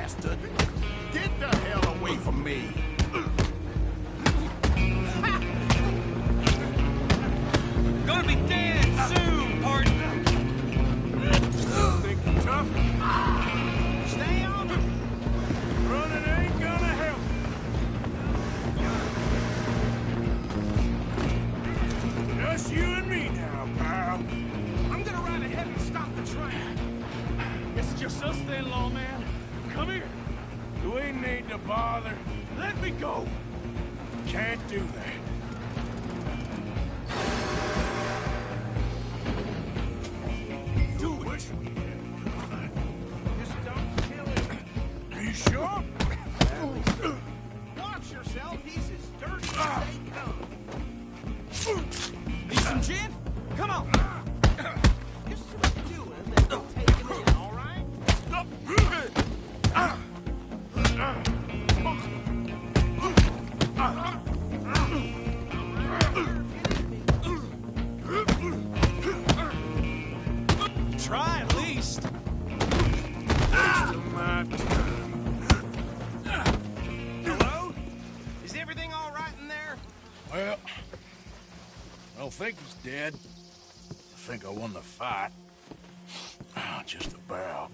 bastard! Get the hell away from me! Gonna be dead soon, partner! Think you're tough? Stay on him! Running ain't gonna help! Just you and me now, pal. I'm gonna ride ahead and stop the train. Guess it's just us then, lawman. Come here. You ain't need to bother. Let me go. Can't do that. Do it. What? Just don't kill him. Are you sure? Watch yourself. He's as dirty as they come. Need some gin? Come on. Just do it and then take him in, all right? Try at least. Hello? Is everything all right in there? Well, I don't think he's dead. I think I won the fight. Just about.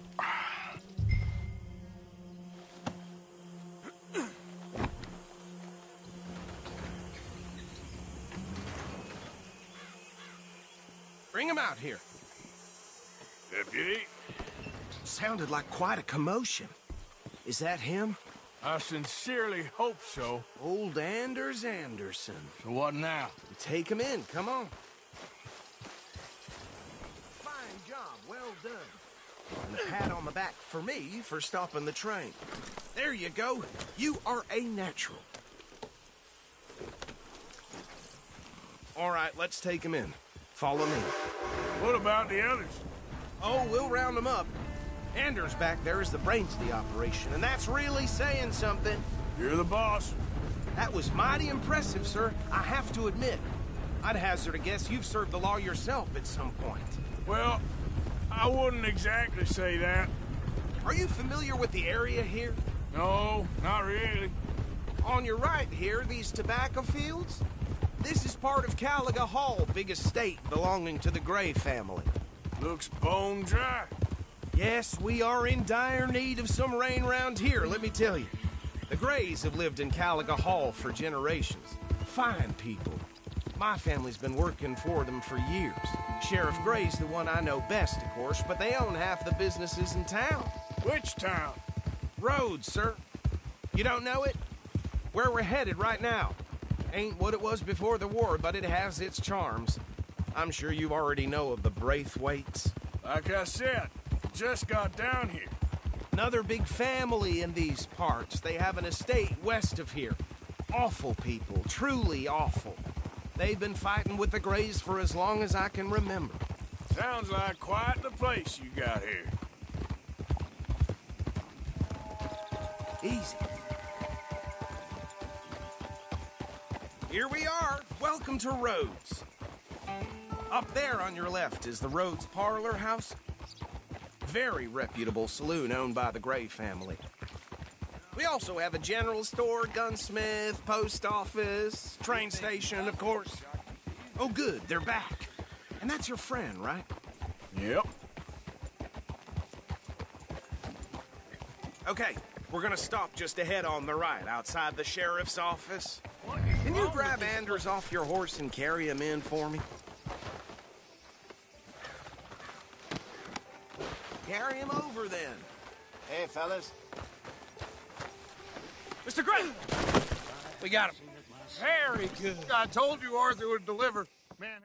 Bring him out here. Deputy, Sounded like quite a commotion. Is that him? I sincerely hope so. Old Anders Anderson. So what now? Take him in, come on. Fine job, well done. And a pat on the back for me for stopping the train. There you go. You are a natural. All right, let's take him in. Follow me. What about the others? Oh, we'll round them up. Anders back there is the brains of the operation, and that's really saying something. You're the boss. That was mighty impressive, sir. I have to admit. I'd hazard a guess you've served the law yourself at some point. Well, I wouldn't exactly say that. Are you familiar with the area here? No, not really. On your right here, these tobacco fields? This is part of Caliga Hall, big estate belonging to the Gray family. Looks bone dry. Yes, we are in dire need of some rain round here, let me tell you. The Grays have lived in Caliga Hall for generations. Fine people. My family's been working for them for years. Sheriff Gray's the one I know best, of course, but they own half the businesses in town. Which town? Rhodes, sir. You don't know it? Where we're headed right now. Ain't what it was before the war, but it has its charms. I'm sure you already know of the Braithwaites. Like I said, just got down here. Another big family in these parts. They have an estate west of here. Awful people, truly awful. They've been fighting with the Grays for as long as I can remember. Sounds like quite the place you got here. Easy. Here we are. Welcome to Rhodes. Up there on your left is the Rhodes Parlor House. Very reputable saloon owned by the Gray family. We also have a general store, gunsmith, post office, train station, of course. Oh, good, they're back. And that's your friend, right? Yep. Okay, we're gonna stop just ahead on the right, outside the sheriff's office. Can you grab Anders off your horse and carry him in for me? Carry him over, then. Hey, fellas. Mr. Gray! We got him. Very good. I told you Arthur would deliver. Man.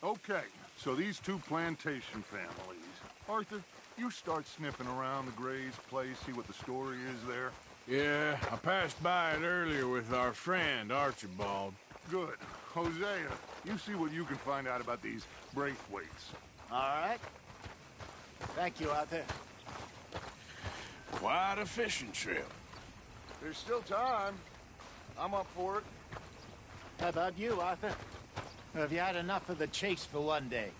Okay, so these two plantation families. Arthur, you start sniffing around the Gray's place, see what the story is there. Yeah, I passed by it earlier with our friend, Archibald. Good. Hosea, you see what you can find out about these Braithwaites. All right. Thank you, Arthur. Quite a fishing trip. There's still time. I'm up for it. How about you, Arthur? Or have you had enough of the chase for one day?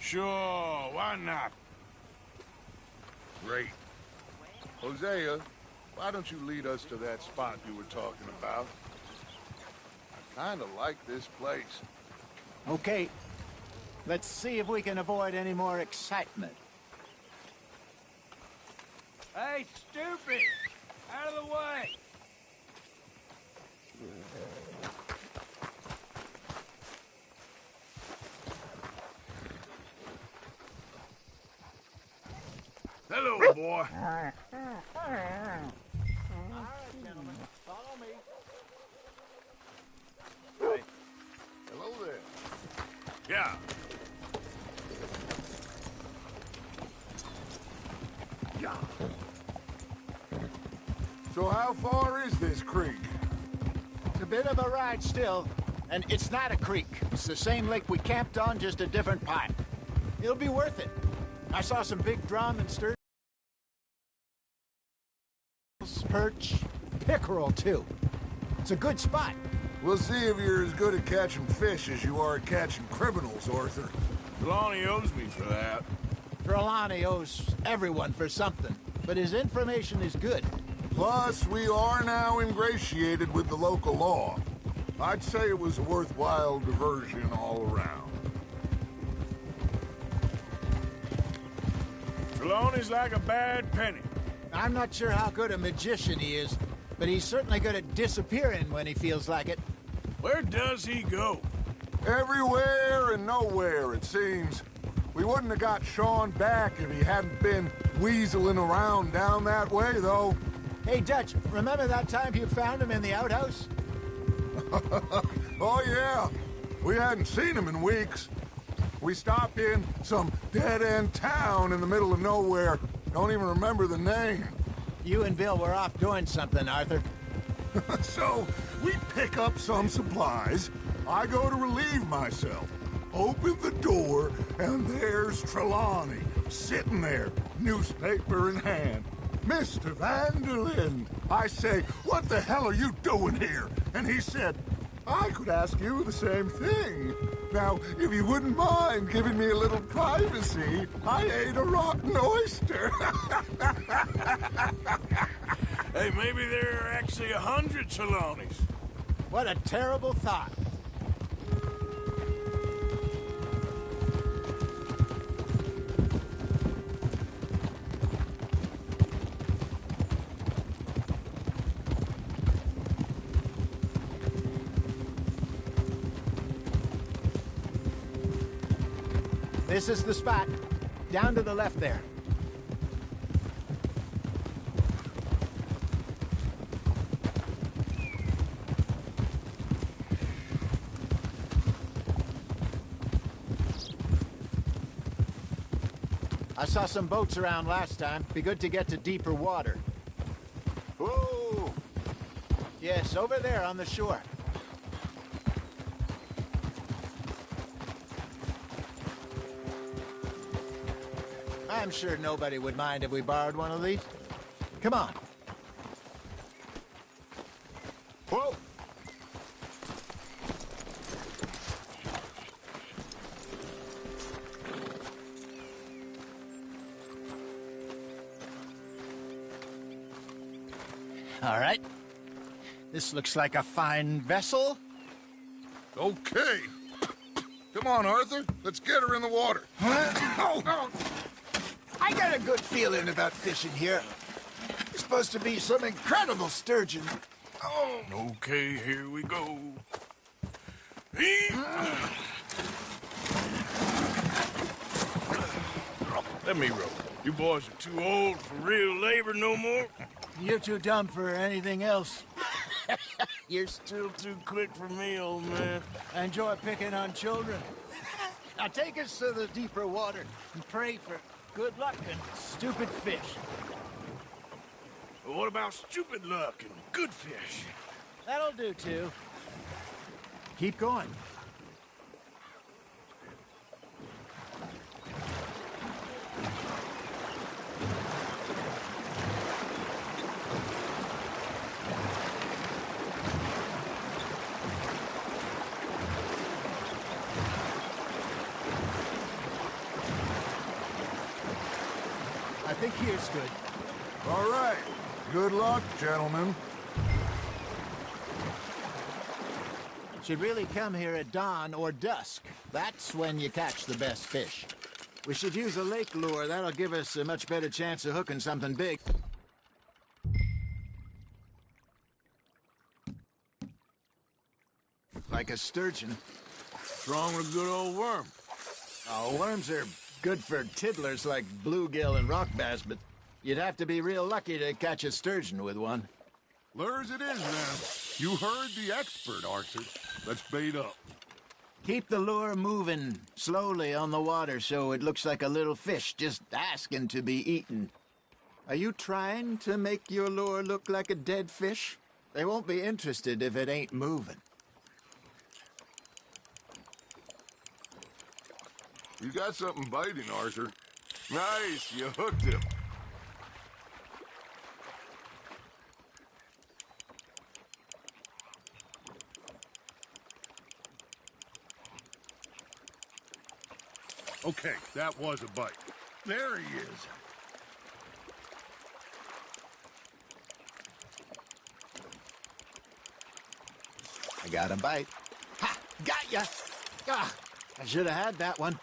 Sure, why not? Great. Hosea, why don't you lead us to that spot you were talking about? I kinda like this place. Okay. Let's see if we can avoid any more excitement. Hey, stupid! Out of the way! Hello, boy. All right, gentlemen. Follow me. Hey. Hello there. Yeah. So how far is this creek? It's a bit of a ride still. And it's not a creek. It's the same lake we camped on, just a different pipe. It'll be worth it. I saw some big drum and sturgeon, perch, pickerel too. It's a good spot. We'll see if you're as good at catching fish as you are at catching criminals, Arthur. Trelawney owes me for that. Trelawney owes everyone for something, but his information is good. Plus, we are now ingratiated with the local law. I'd say it was a worthwhile diversion all around. Trelawney's like a bad penny. I'm not sure how good a magician he is, but he's certainly good at disappearing when he feels like it. Where does he go? Everywhere and nowhere, it seems. We wouldn't have got Sean back if he hadn't been weaseling around down that way, though. Hey, Dutch, remember that time you found him in the outhouse? Oh, yeah. We hadn't seen him in weeks. We stopped in some dead-end town in the middle of nowhere. Don't even remember the name. You and Bill were off doing something, Arthur. So, we pick up some supplies. I go to relieve myself. Open the door, and there's Trelawney, sitting there, newspaper in hand. Mr. Van der Linde. I say, what the hell are you doing here? And he said, I could ask you the same thing. Now, if you wouldn't mind giving me a little privacy, I ate a rotten oyster. Hey, maybe there are actually 100 Trelawneys. What a terrible thought. This is the spot. Down to the left there. I saw some boats around last time. Be good to get to deeper water. Whoa! Yes, over there on the shore. I'm sure nobody would mind if we borrowed one of these. Come on. Whoa! All right. This looks like a fine vessel. Okay. Come on, Arthur. Let's get her in the water. Oh. I got a good feeling about fishing here. It's supposed to be some incredible sturgeon. Oh. Okay, here we go. Let me row. You boys are too old for real labor no more. You're too dumb for anything else. You're still too quick for me, old man. I enjoy picking on children. Now take us to the deeper water and pray for good luck and stupid fish. Well, what about stupid luck and good fish? That'll do, too. Keep going. think here's good. All right. Good luck, gentlemen. Should really come here at dawn or dusk. That's when you catch the best fish. We should use a lake lure. That'll give us a much better chance of hooking something big. Like a sturgeon. What's wrong with a good old worm? Oh, worms are good for tiddlers like bluegill and rock bass, but you'd have to be real lucky to catch a sturgeon with one. Lures it is, then. You heard the expert, Arthur. Let's bait up. Keep the lure moving slowly on the water so it looks like a little fish just asking to be eaten. Are you trying to make your lure look like a dead fish? They won't be interested if it ain't moving. You got something biting, Arthur. Nice, you hooked him. Okay, that was a bite. There he is. I got a bite. Ha! Got ya! Ah! I should have had that one.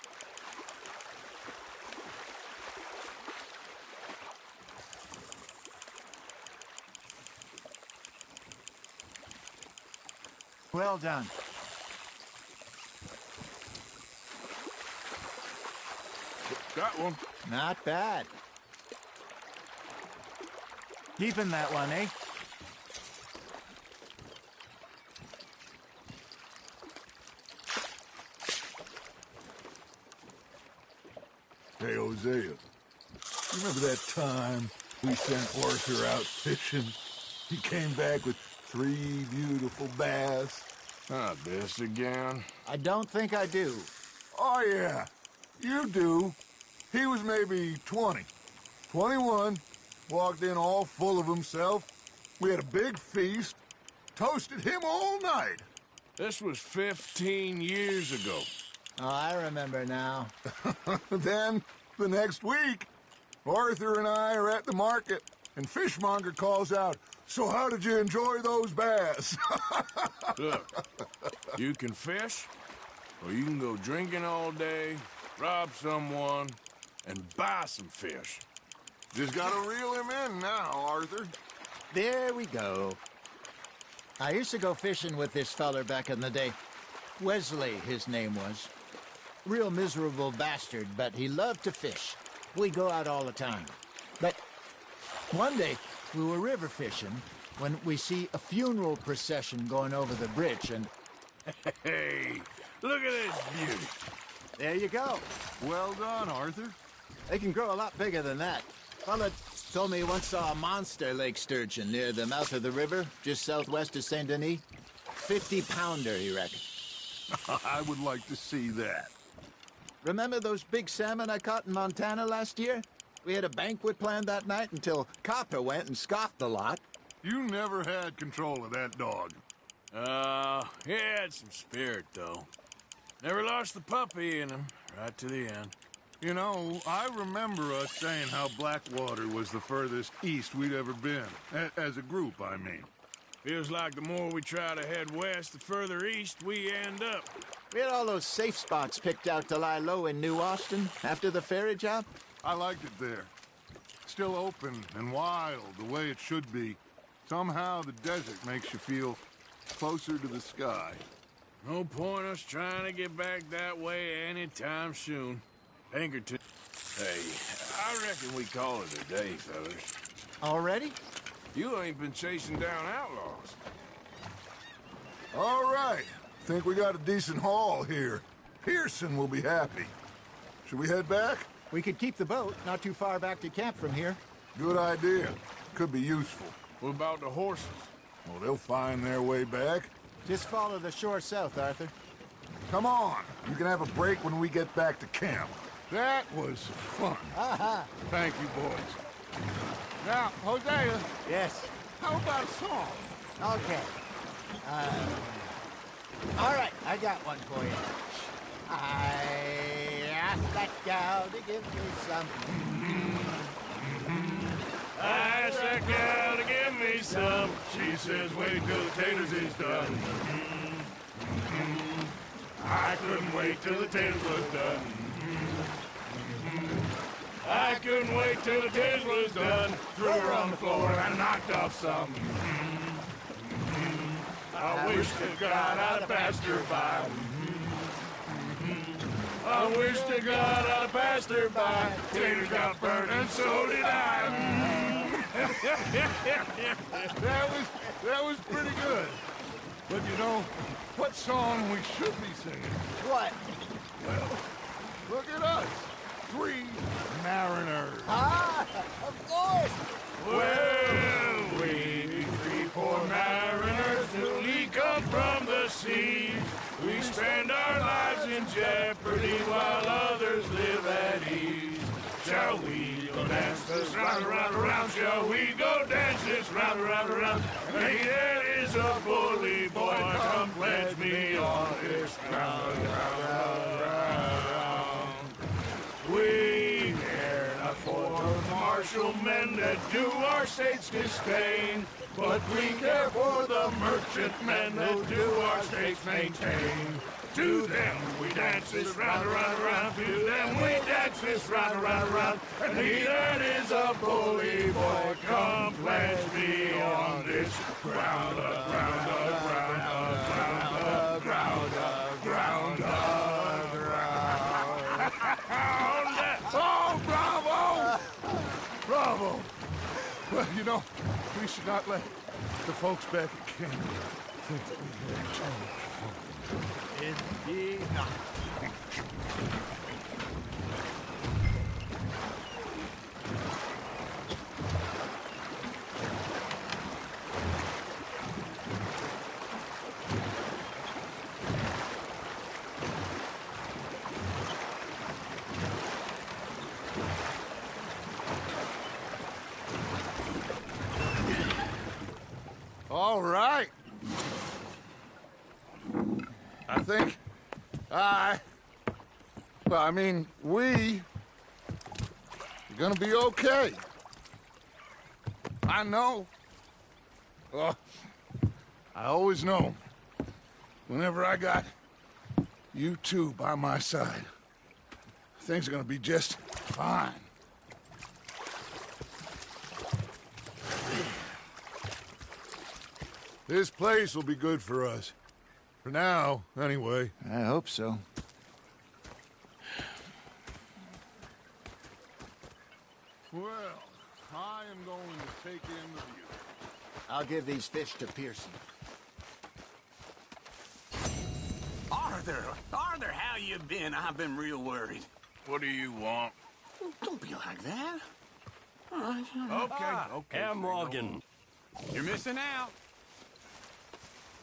Well done. Got one. Not bad. Keeping that one, eh? Hey, Hosea. You remember that time we sent Arthur out fishing? He came back with 3 beautiful bass. Ah, this again. I don't think I do. Oh, yeah. You do. He was maybe 20. 21. Walked in all full of himself. We had a big feast. Toasted him all night. This was 15 years ago. Oh, I remember now. Then, the next week, Arthur and I are at the market, and Fishmonger calls out, "So how did you enjoy those bass?" Look, you can fish, or you can go drinking all day, rob someone, and buy some fish. Just gotta reel him in now, Arthur. There we go. I used to go fishing with this feller back in the day. Wesley, his name was. Real miserable bastard, but he loved to fish. We go out all the time. But one day, we were river fishing when we see a funeral procession going over the bridge, and Hey, look at this beauty. there you go. Well done, Arthur. They can grow a lot bigger than that. Fella told me he once saw a monster lake sturgeon near the mouth of the river, just southwest of Saint Denis. 50-pounder, he reckoned. I would like to see that. Remember those big salmon I caught in Montana last year? We had a banquet planned that night until Copper went and scoffed the lot. You never had control of that dog. He had some spirit, though. Never lost the puppy in him, right to the end. You know, I remember us saying how Blackwater was the furthest east we'd ever been. As a group, I mean. Feels like the more we try to head west, the further east we end up. We had all those safe spots picked out to lie low in New Austin after the ferry job. I liked it there. Still open and wild, the way it should be. Somehow the desert makes you feel closer to the sky. No point us trying to get back that way anytime soon. Pinkerton. Hey, I reckon we call it a day, fellas. Already? You ain't been chasing down outlaws. All right. Think we got a decent haul here. Pearson will be happy. Should we head back? We could keep the boat not too far back to camp from here. Good idea. Could be useful. What about the horses? Well, they'll find their way back. Just follow the shore south, Arthur. Come on. You can have a break when we get back to camp. That was fun. Aha! Thank you, boys. Now, Hosea, Yes. how about a song? Okay. All right, I got one for you. I asked that gal to give me some. I asked that gal to give me some. She says, wait till the taters is done. I couldn't wait till the taters was done. I couldn't wait till the taters was done. Threw her on the floor and I knocked off some. I wish to God I'd passed her by. I wish to God I'd passed her by. Taters got burnt and so did I. That was pretty good. But you know, what song we should be singing? What? Well, look at us. 3 mariners. Ah, of course. Well, we 3 poor mariners newly come from the sea. We spend our lives in jeopardy while others live at ease. Shall we go dance this round, around, around? Shall we go dance this round, around, around? Hey, there is a bully boy, come pledge me on this ground, round, round. We care not for the martial men that do our state's disdain, but we care for the merchantmen that do our states maintain. To them we dance this round, around, around. To them we dance this round, around, around. And he that is a bully boy, come pledge me on this ground, ground, ground, ground, ground, ground, ground. Oh, bravo! Bravo! Well, you know, we should not let the folks back at camp think that we had too much fun. Indeed not. All right. I think we are gonna be okay. I know. Oh, I always know. Whenever I got you two by my side, things are gonna be just fine. This place will be good for us. For now, anyway. I hope so. Well, I am going to take in the view. I'll give these fish to Pearson. Arthur, how you been? I've been real worried. What do you want? Don't be like that. Okay. Herr Morgan, you're missing out.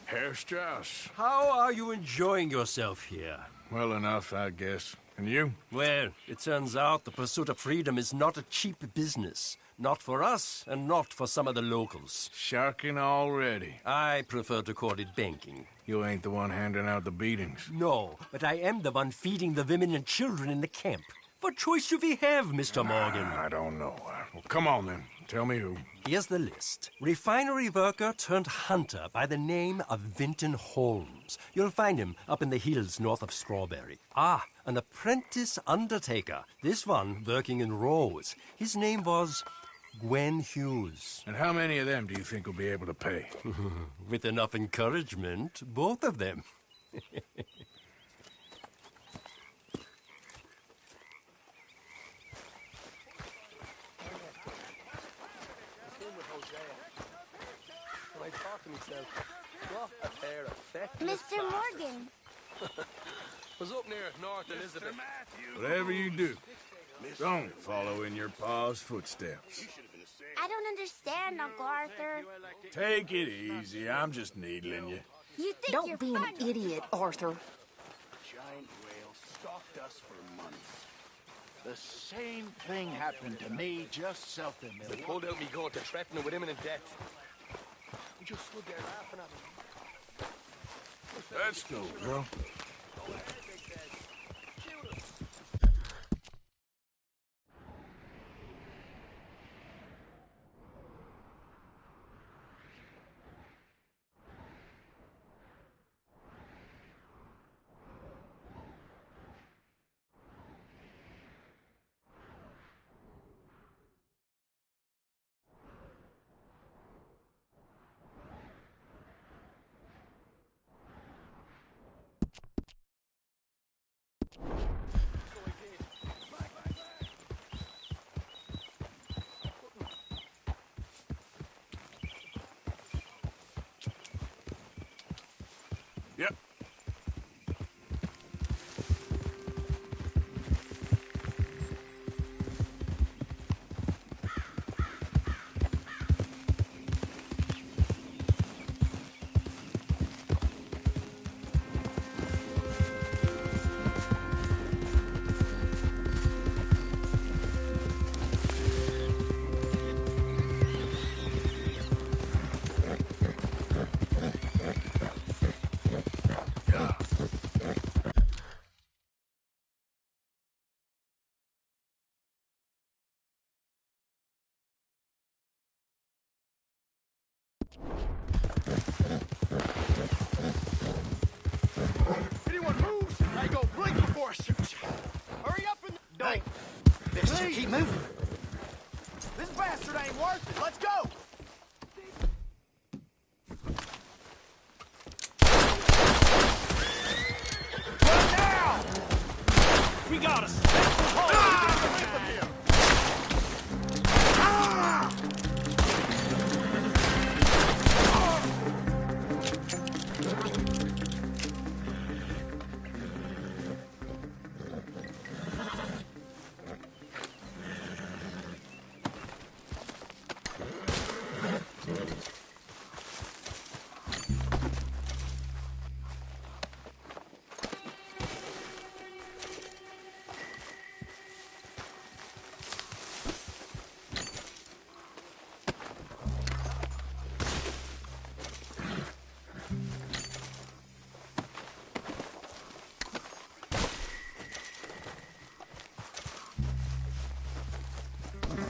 Herr Strauss. How are you enjoying yourself here? Well enough, I guess. And you? Well, it turns out the pursuit of freedom is not a cheap business. Not for us, and not for some of the locals. Sharking already. I prefer to call it banking. You ain't the one handing out the beatings. No, but I am the one feeding the women and children in the camp. What choice do we have, Mr. Morgan? I don't know. Well, come on, then. Tell me who. Here's the list. Refinery worker turned hunter by the name of Vinton Holmes. You'll find him up in the hills north of Strawberry. Ah, an apprentice undertaker. This one working in Rose. His name was Gwen Hughes. And how many of them do you think will be able to pay? With enough encouragement, both of them. Mr. Morgan. Was up near North Elizabeth. Whatever you do, don't follow in your pa's footsteps. I don't understand, Uncle Arthur. Take it easy. I'm just needling you. You think Don't you're be an funny. idiot, Arthur. Giant whale stalked us for months. The same thing happened to me just south of They pulled out me gun to threaten him with imminent death. We just stood there laughing at him. Let's go, girl. Yep. Anyone moves, I go blink before I shoot you. Hurry up and don't. Hey, best you keep moving. This bastard ain't worth it. Let's go. What now? We got us.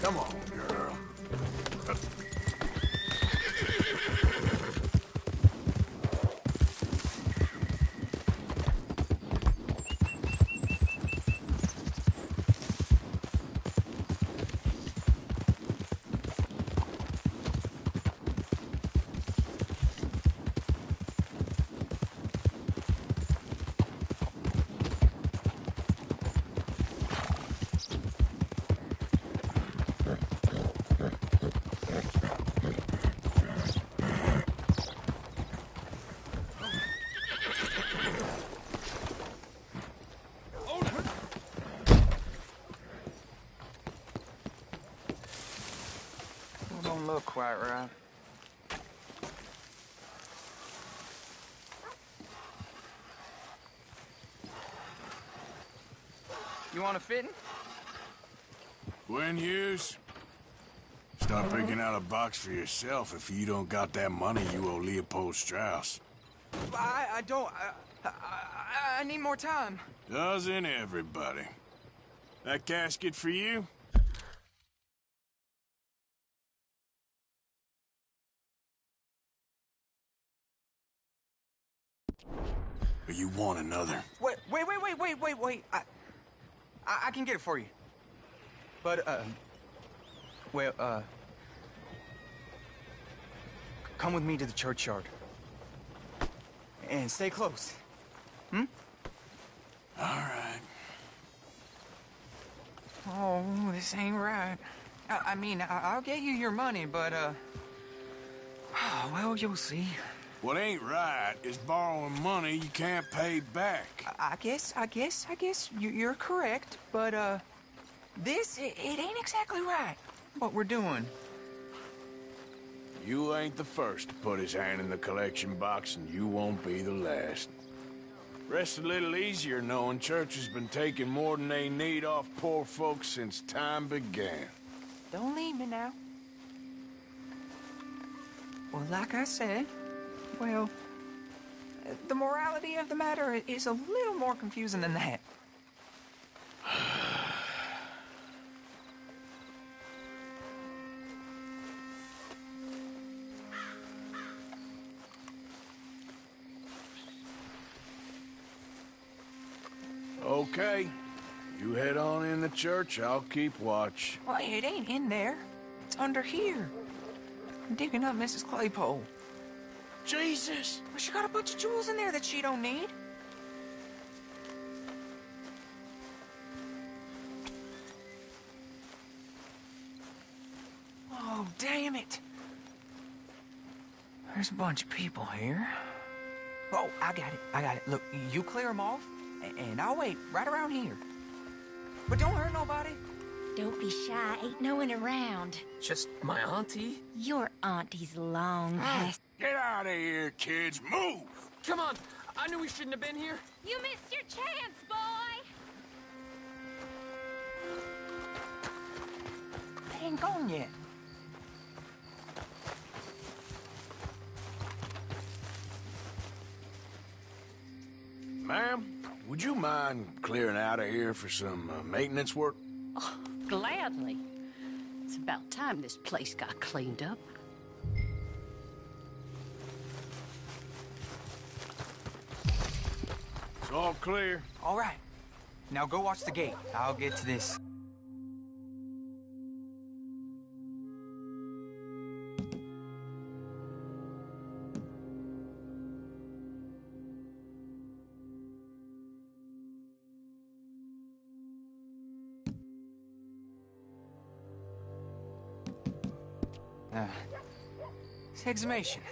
Come on, girl. Don't look quite right. You want a fitting? Gwen Hughes, start picking out a box for yourself if you don't got that money you owe Leopold Strauss. I don't. I need more time. Doesn't everybody? That casket for you? Or you want another? Wait. I can get it for you. But, come with me to the churchyard. And stay close. Hmm? All right. Oh, this ain't right. I mean, I'll get you your money, but, well, you'll see. What ain't right is borrowing money you can't pay back. I guess you're correct, but, it ain't exactly right, what we're doing. You ain't the first to put his hand in the collection box, and you won't be the last. Rest a little easier knowing church has been taking more than they need off poor folks since time began. Don't leave me now. Well, like I said, well, the morality of the matter is a little more confusing than that. Okay. You head on in the church, I'll keep watch. Well, it ain't in there. It's under here. I'm digging up Mrs. Claypole. Jesus! Well, she got a bunch of jewels in there that she don't need. Oh, damn it! There's a bunch of people here. Oh, I got it. Look, you clear them off, and I'll wait right around here. But don't hurt nobody. Don't be shy, ain't no one around. Just my auntie. Your auntie's long past. Get out of here, kids. Move! Come on. I knew we shouldn't have been here. You missed your chance, boy! They ain't gone yet. Ma'am, would you mind clearing out of here for some maintenance work? Oh, gladly. It's about time this place got cleaned up. It's all clear. All right. Now go watch the gate. I'll get to this. It's exhumation.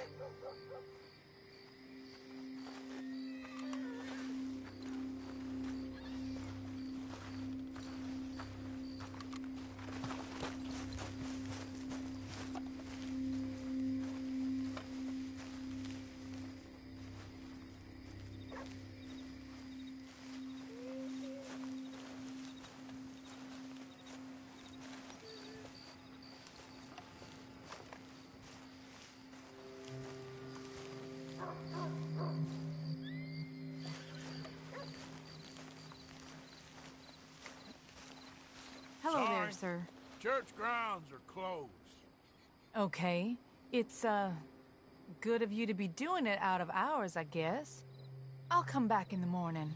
Hello Sorry. there, sir. Church grounds are closed. Okay. It's, good of you to be doing it out of hours, I guess. I'll come back in the morning.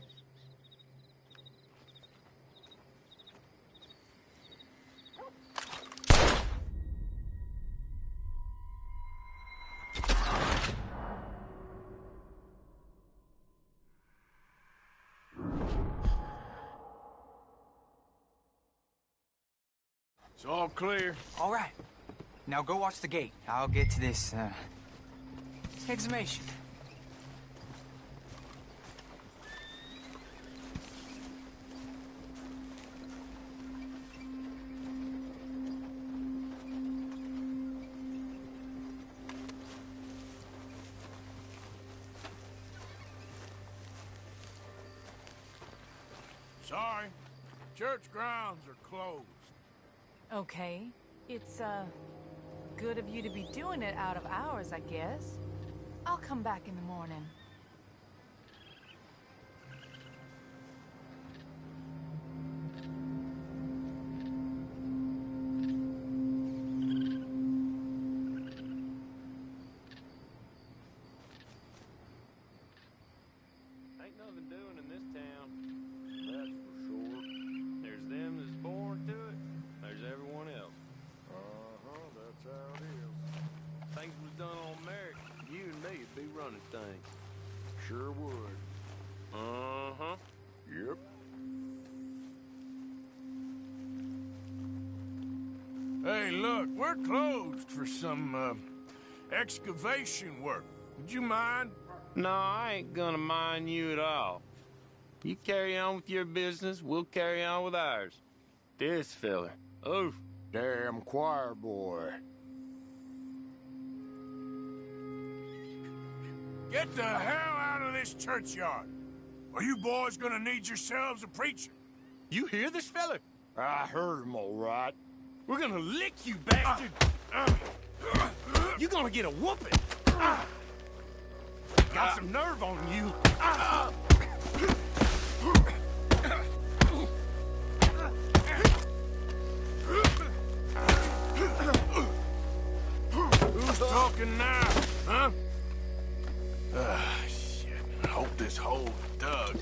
It's all clear. All right. Now go watch the gate. I'll get to this, exhumation. Sorry. Church grounds are closed. Okay. It's, good of you to be doing it out of hours, I guess. I'll come back in the morning. Ain't nothing doing in this town, that's for sure. There's them that's born to it, there's everyone else. That's how it is. Things was done on merit, you and me would be running things. Sure would. Uh-huh. Yep. Hey, look, we're closed for some, excavation work. Would you mind? No, I ain't gonna mind you at all. You carry on with your business, we'll carry on with ours. This feller. Oof. Damn choir boy. Get the hell out of this churchyard. Or you boys gonna need yourselves a preacher. You hear this fella? I heard him all right. We're gonna lick you, bastard! You're gonna get a whooping! Got some nerve on you! Who's talking now, huh? Shit. I hope this hole's dug.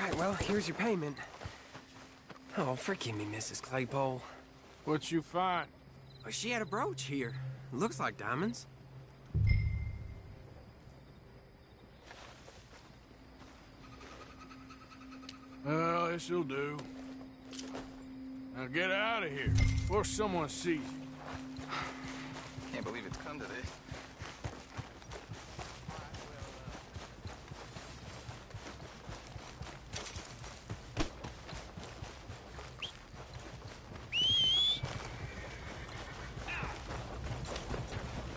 right, well, here's your payment. Oh, forgive me, Mrs. Claypole. What you find? Well, she had a brooch here. Looks like diamonds. Well, this'll do. Now get out of here before someone sees you. Can't believe it's come to this.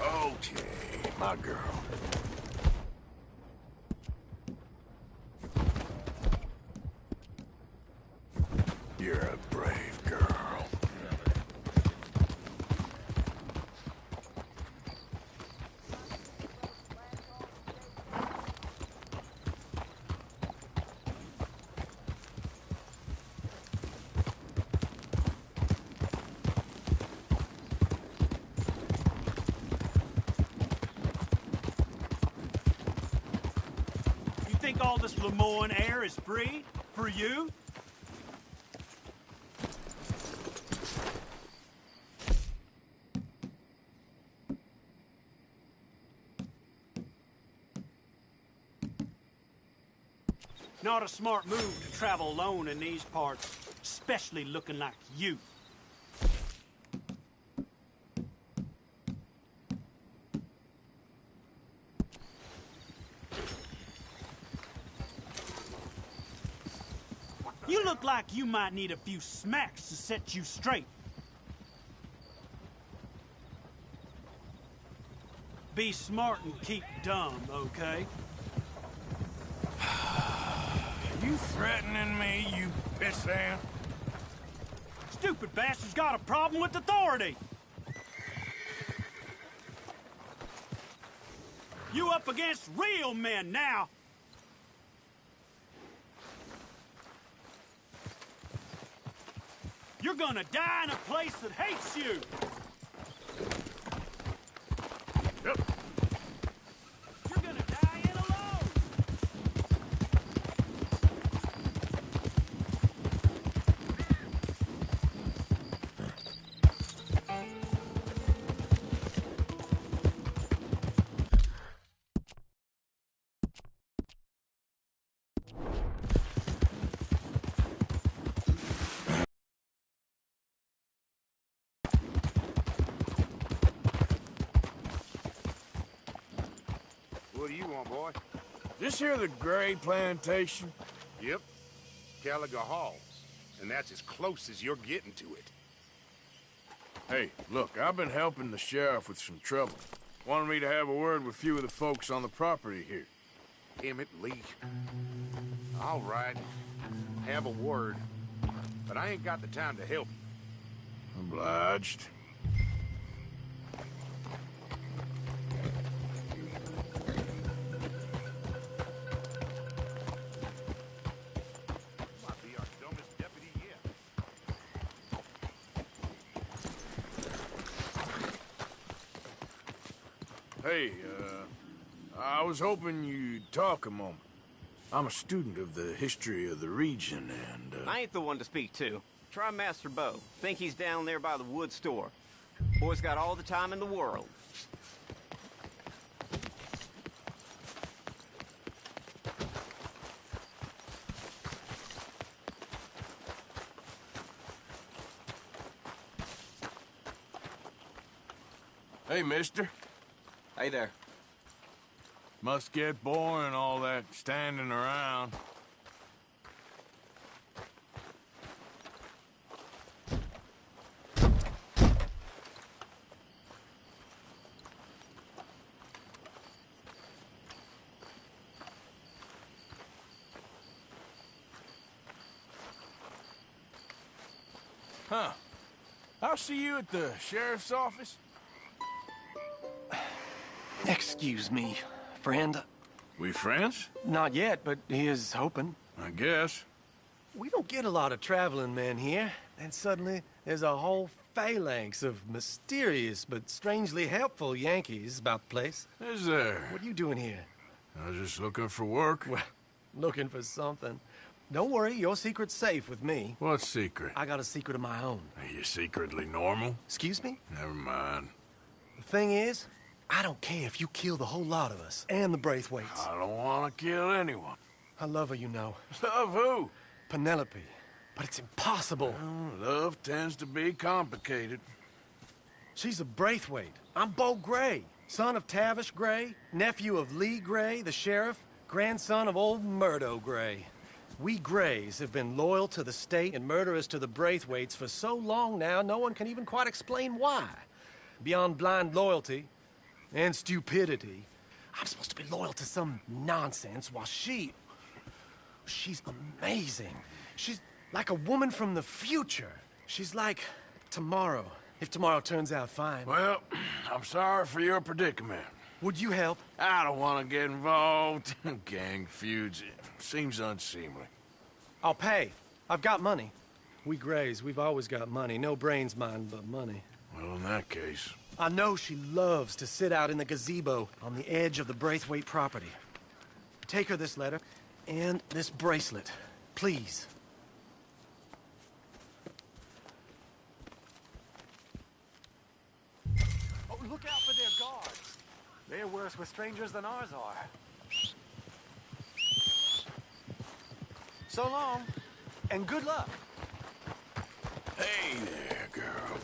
Okay, my girl. You're a brave girl. You think all this Lemoyne air is free? For you? Not a smart move to travel alone in these parts, especially looking like you. You look like you might need a few smacks to set you straight. Be smart and keep dumb, okay? You threatening me, you pissant? Stupid bastard's got a problem with authority. You up against real men now. You're gonna die in a place that hates you. Yep. You're gonna die in alone. What do you want, boy? This here the Gray Plantation? Yep. Caliga Halls. And that's as close as you're getting to it. Hey, look, I've been helping the sheriff with some trouble. Wanted me to have a word with a few of the folks on the property here. Emmett Lee. All right. Have a word. But I ain't got the time to help you. Obliged. Might be our dumbest deputy yet. Hey, I was hoping you'd talk a moment. I'm a student of the history of the region, and, I ain't the one to speak to. Try Master Bo. Think he's down there by the wood store. Boy's got all the time in the world. Hey, mister. Hey there. Must get boring, all that standing around. Huh. I'll see you at the sheriff's office. Excuse me, friend. We friends? Not yet, but he is hoping. I guess. We don't get a lot of traveling men here, and suddenly there's a whole phalanx of mysterious but strangely helpful Yankees about the place. Is there? What are you doing here? I was just looking for work. Well, looking for something. Don't worry, your secret's safe with me. What secret? I got a secret of my own. Are you secretly normal? Excuse me? Never mind. The thing is, I don't care if you kill the whole lot of us, and the Braithwaites. I don't want to kill anyone. I love her, you know. Love who? Penelope. But it's impossible. Well, love tends to be complicated. She's a Braithwaite. I'm Beau Gray, son of Tavish Gray, nephew of Lee Gray, the sheriff, grandson of old Murdo Gray. We Grays have been loyal to the state and murderous to the Braithwaites for so long now, no one can even quite explain why. Beyond blind loyalty and stupidity, I'm supposed to be loyal to some nonsense while she's amazing. She's like a woman from the future. She's like tomorrow, if tomorrow turns out fine. Well, I'm sorry for your predicament. Would you help? I don't want to get involved in gang feuds. It seems unseemly. I'll pay. I've got money. We Grays, we've always got money. No brains, mind, but money. Well, in that case... I know she loves to sit out in the gazebo on the edge of the Braithwaite property. Take her this letter and this bracelet, please. Oh, look out for their guards. They're worse with strangers than ours are. So long, and good luck. Hey there, girl.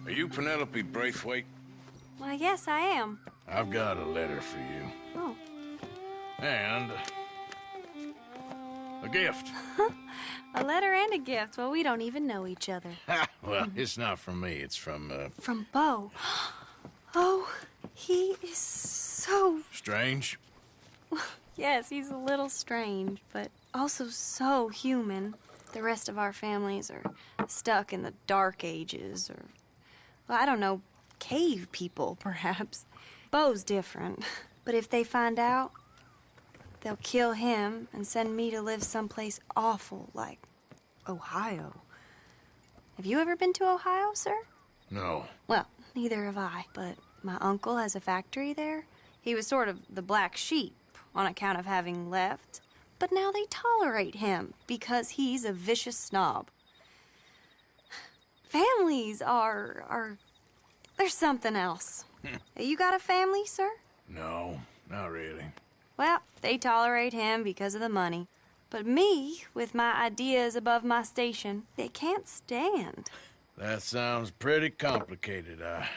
Are you Penelope Braithwaite? Why, yes, I am. I've got a letter for you. Oh. And a gift. A letter and a gift. Well, we don't even know each other. Well, it's not from me. It's from, From Beau. Oh, he is so... Strange? Yes, he's a little strange, but also so human. The rest of our families are stuck in the Dark Ages, or, well, I don't know, cave people, perhaps. Bo's different. But if they find out, they'll kill him and send me to live someplace awful like Ohio. Have you ever been to Ohio, sir? No. Well, neither have I, but my uncle has a factory there. He was sort of the black sheep on account of having left, but now they tolerate him because he's a vicious snob. Families are there's something else. You got a family, sir? No, not really. Well, they tolerate him because of the money. But me, with my ideas above my station, they can't stand. That sounds pretty complicated. I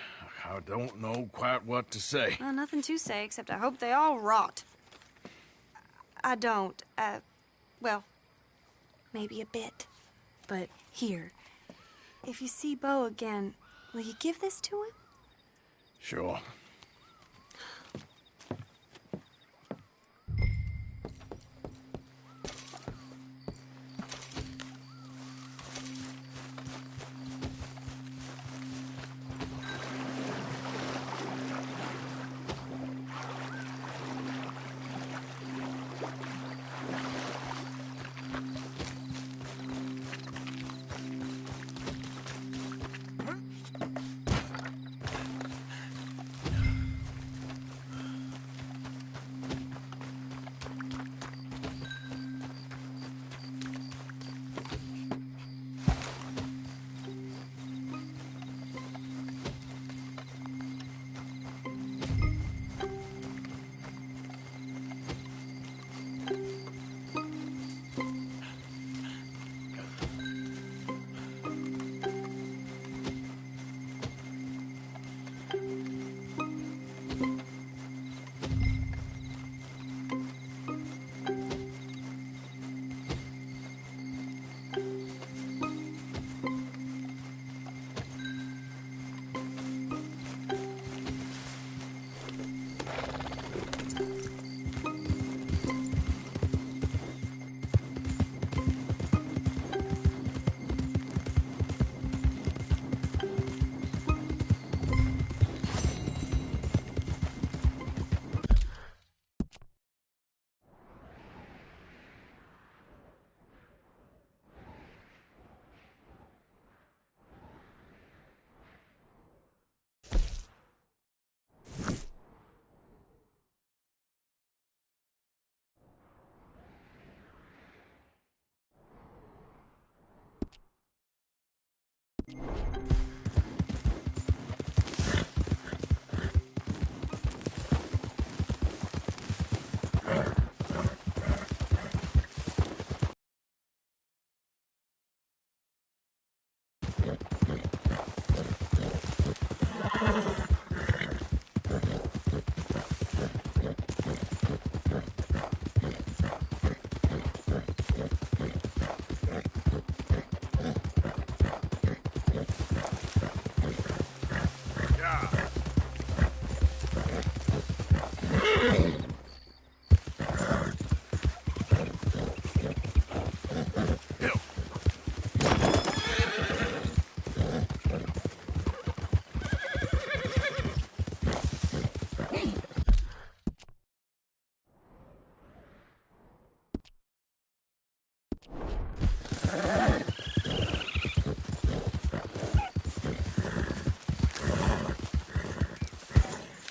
don't know quite what to say. Well, nothing to say, except I hope they all rot. I don't. Well, maybe a bit. But here, if you see Bo again, will you give this to him? Sure.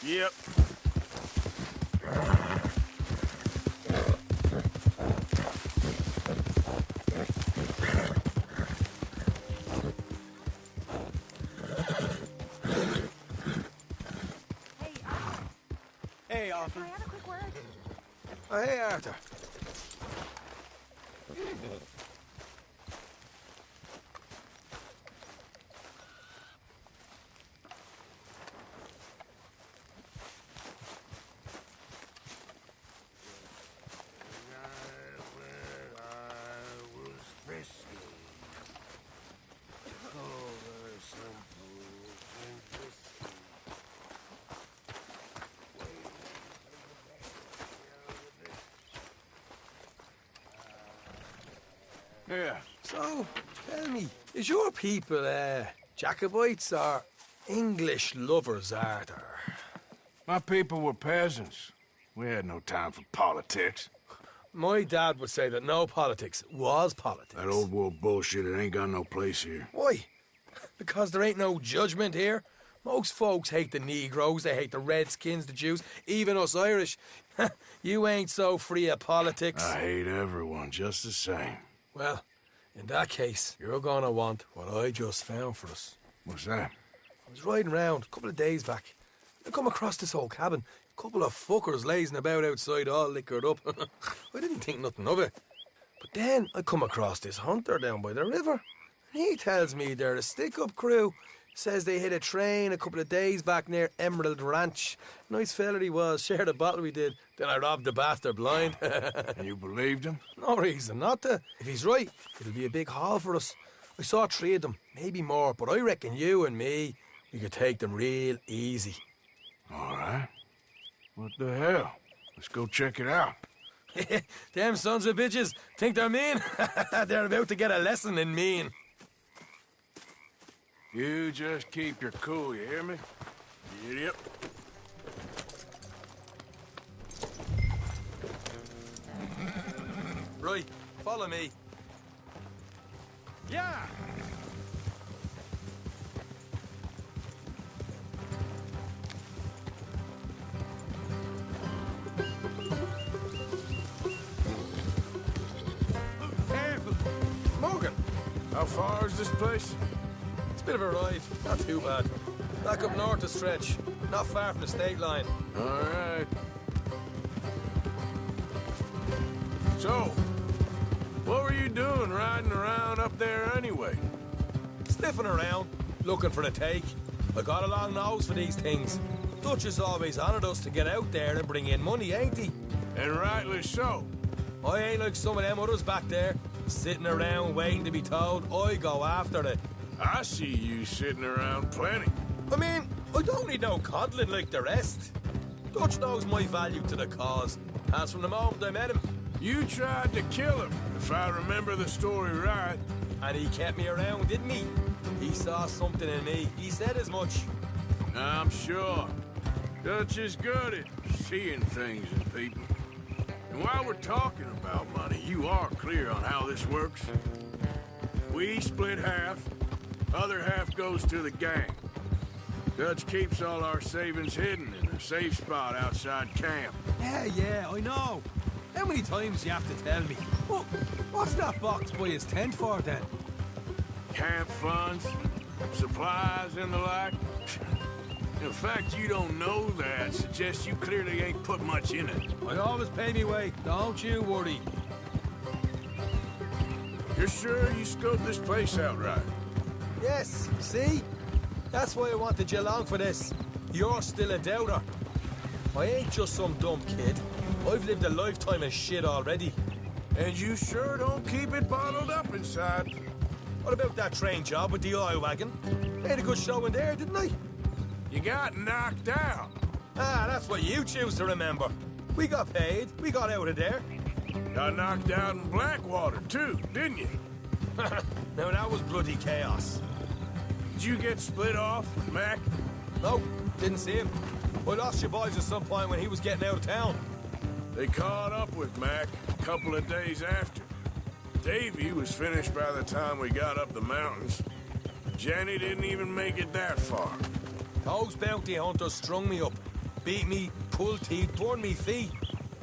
Yep. Hey, Arthur. Can I have a quick word? Oh, hey, Arthur. Yeah. So, tell me, is your people, Jacobites or English lovers, Arthur? My people were peasants. We had no time for politics. My dad would say that no politics was politics. That old world bullshit, it ain't got no place here. Why? Because there ain't no judgment here. Most folks hate the Negroes, they hate the Redskins, the Jews, even us Irish. You ain't so free of politics. I hate everyone just the same. Well, in that case, you're gonna want what I just found for us. What's that? I was riding around a couple of days back. I come across this old cabin. A couple of fuckers lazing about outside all liquored up. I didn't think nothing of it. But then I come across this hunter down by the river. And he tells me they're a stick-up crew. Says they hit a train a couple of days back near Emerald Ranch. Nice fella he was, shared a bottle we did. Then I robbed the bastard blind. And you believed him? No reason not to. If he's right, it'll be a big haul for us. I saw 3 of them, maybe more, but I reckon you and me, we could take them real easy. All right. What the hell? Let's go check it out. Them sons of bitches think they're mean. They're about to get a lesson in mean. You just keep your cool, you hear me? Idiot. Right, follow me. Yeah! Morgan! How far is this place? It's a bit of a ride, not too bad. Back up north a stretch, not far from the state line. All right. So, what were you doing riding around up there anyway? Sniffing around, looking for the take. I got a long nose for these things. Dutch has always honoured us to get out there and bring in money, ain't he? And rightly so. I ain't like some of them others back there, sitting around waiting to be told. I go after it. I see you sitting around plenty. I mean, I don't need no coddling like the rest. Dutch knows my value to the cause, as from the moment I met him. You tried to kill him, if I remember the story right. And he kept me around, didn't he? He saw something in me. He said as much. I'm sure. Dutch is good at seeing things in people. And while we're talking about money, you are clear on how this works. We split half, other half goes to the gang. Dutch keeps all our savings hidden in a safe spot outside camp. Yeah, I know. How many times do you have to tell me? Well, what's that box by his tent for, then? Camp funds, supplies, and the like. The fact you don't know that suggests you clearly ain't put much in it. I always pay me way, don't you worry. You're sure you scoped this place out right? Yes, see? That's why I wanted you along for this. You're still a doubter. I ain't just some dumb kid. I've lived a lifetime of shit already. And you sure don't keep it bottled up inside. What about that train job with the oil wagon? They had a good show in there, didn't they? You got knocked out. Ah, that's what you choose to remember. We got paid. We got out of there. Got knocked out in Blackwater, too, didn't you? Now, that was bloody chaos. Did you get split off with Mac? No, didn't see him. I lost your boys at some point when he was getting out of town. They caught up with Mac a couple of days after. Davy was finished by the time we got up the mountains. Jenny didn't even make it that far. Those bounty hunters strung me up, beat me, pulled teeth, burned me feet.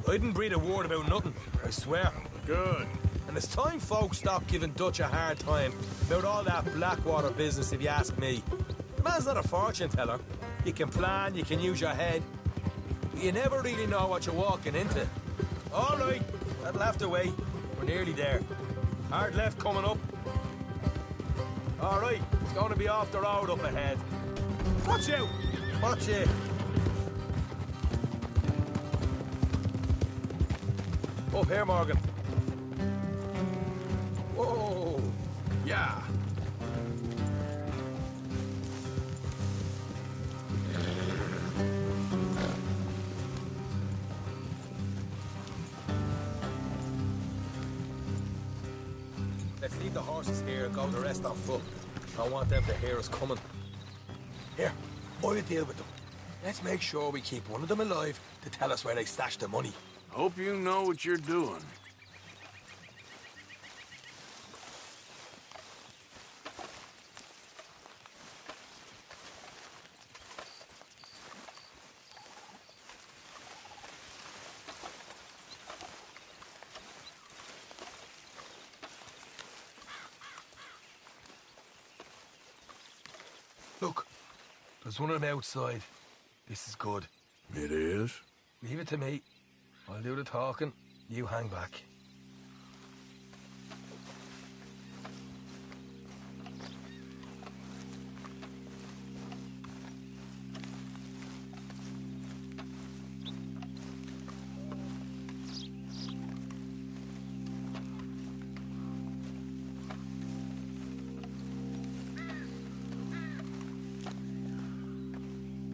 I didn't breathe a word about nothing, I swear. Good. And it's time folks stopped giving Dutch a hard time about all that Blackwater business, if you ask me. The man's not a fortune teller. You can plan, you can use your head. But you never really know what you're walking into. All right, that left away. We're nearly there. Hard left coming up. All right, it's going to be off the road up ahead. Watch out! Watch it! Up here, Morgan. Whoa! Yeah! horses here and go the rest on foot. I want them to hear us coming. Here, I'll deal with them. Let's make sure we keep one of them alive to tell us where they stashed the money. Hope you know what you're doing. Look, there's one of them outside. This is good. It is? Leave it to me. I'll do the talking. You hang back.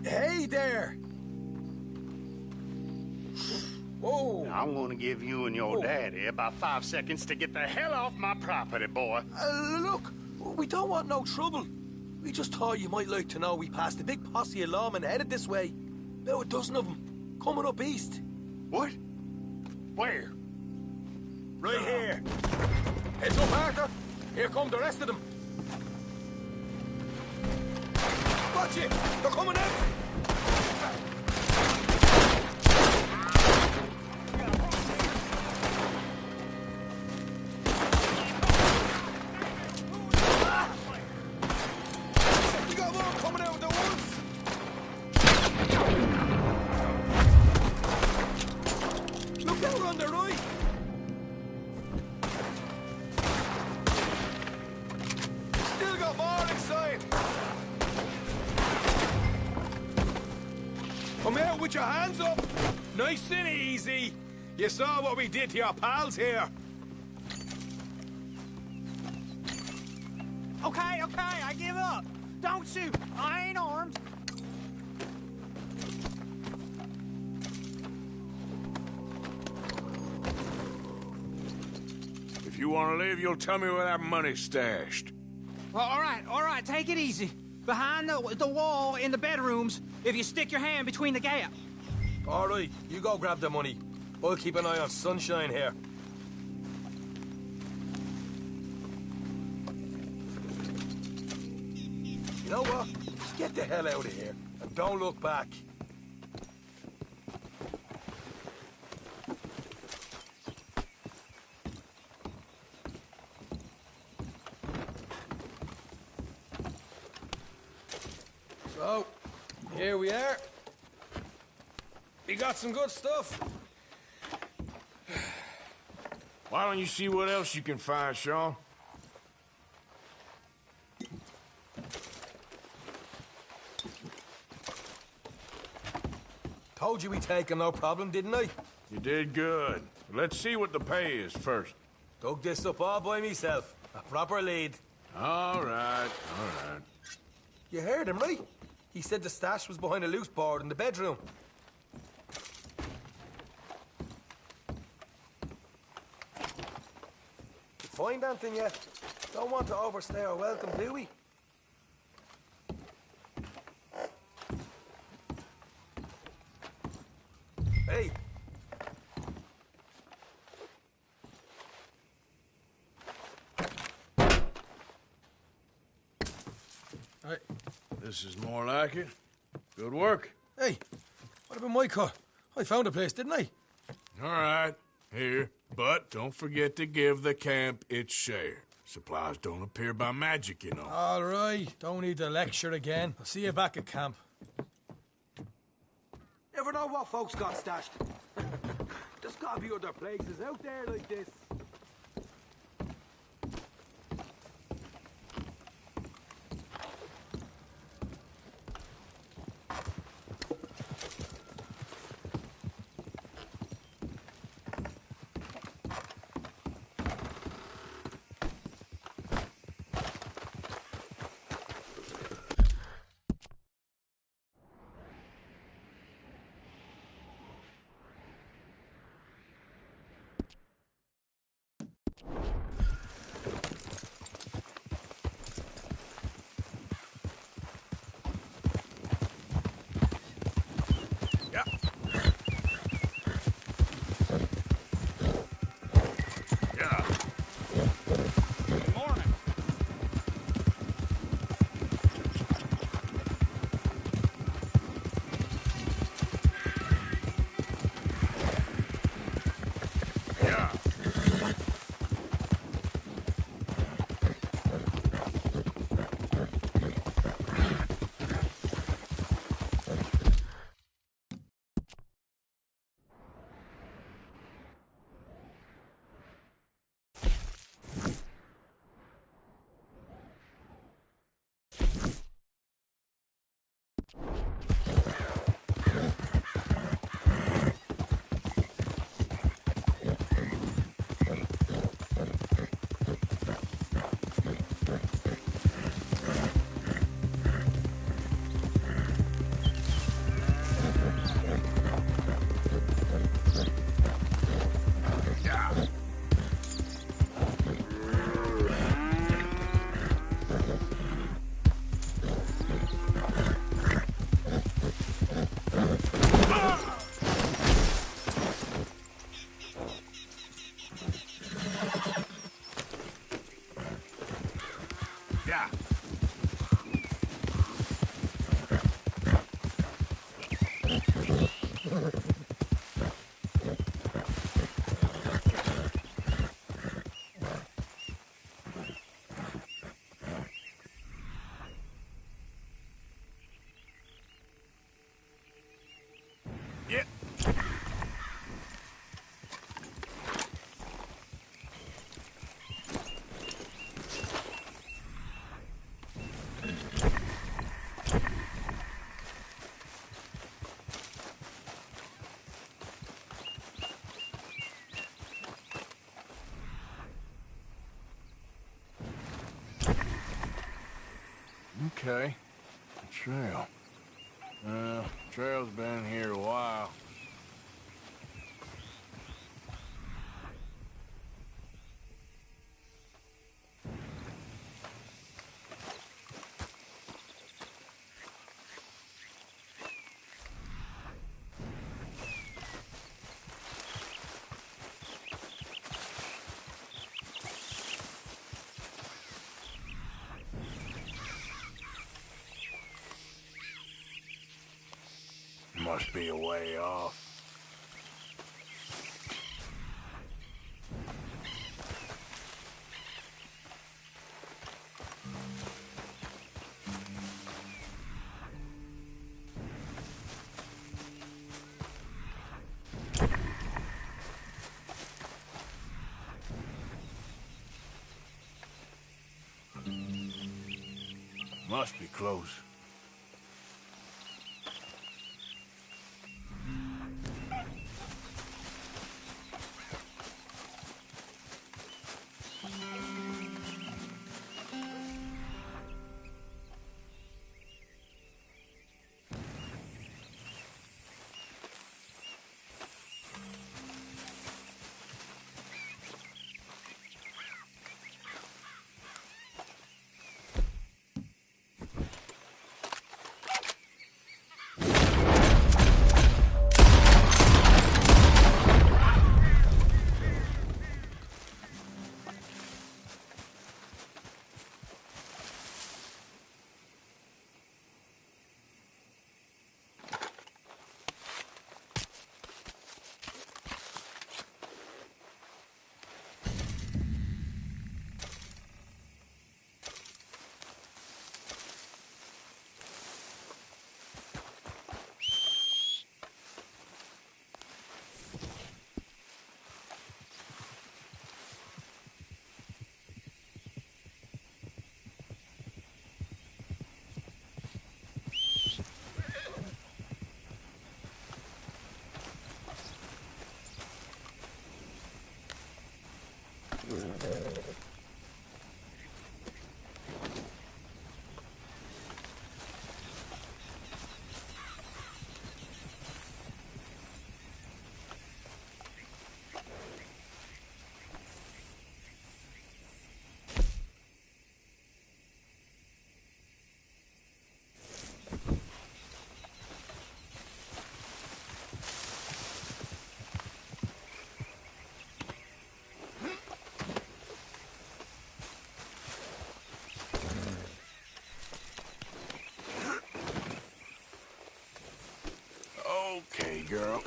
Hey there! Whoa! I'm gonna give you and your daddy about 5 seconds to get the hell off my property, boy. Look, we don't want no trouble. We just thought you might like to know we passed a big posse of lawmen headed this way. About a dozen of them, coming up east. What? Where? Right here. Heads up, Arthur. Here come the rest of them. Watch it! They're coming out! We got more coming out of the woods! Look out on the right! Still got more inside! Come out with your hands up! Nice and easy! You saw what we did to your pals here! Okay, I give up. Don't shoot. I ain't armed. If you want to leave, you'll tell me where that money's stashed. Well, all right, take it easy. Behind the wall in the bedrooms, if you stick your hand between the gap. All right, you go grab the money. I'll keep an eye on Sunshine here. You know what? Just get the hell out of here and don't look back. So, here we are. You got some good stuff. Why don't you see what else you can find, Sean? Told you we'd take him, no problem, didn't I? You did good. Let's see what the pay is first. Dug this up all by myself. A proper lead. All right. You heard him, right? He said the stash was behind a loose board in the bedroom. Find anything yet? Don't want to overstay our welcome, do we? Hey! Hey, this is more like it. Good work. Hey, what about my cut? I found a place, didn't I? All right, here. But don't forget to give the camp its share. Supplies don't appear by magic, you know. All right, don't need to lecture again. I'll see you back at camp. Never know what folks got stashed. There's gotta be other places out there like this. Okay. A trail. Trail's been here a while. Must be a way off. Must be close. Okay, girl.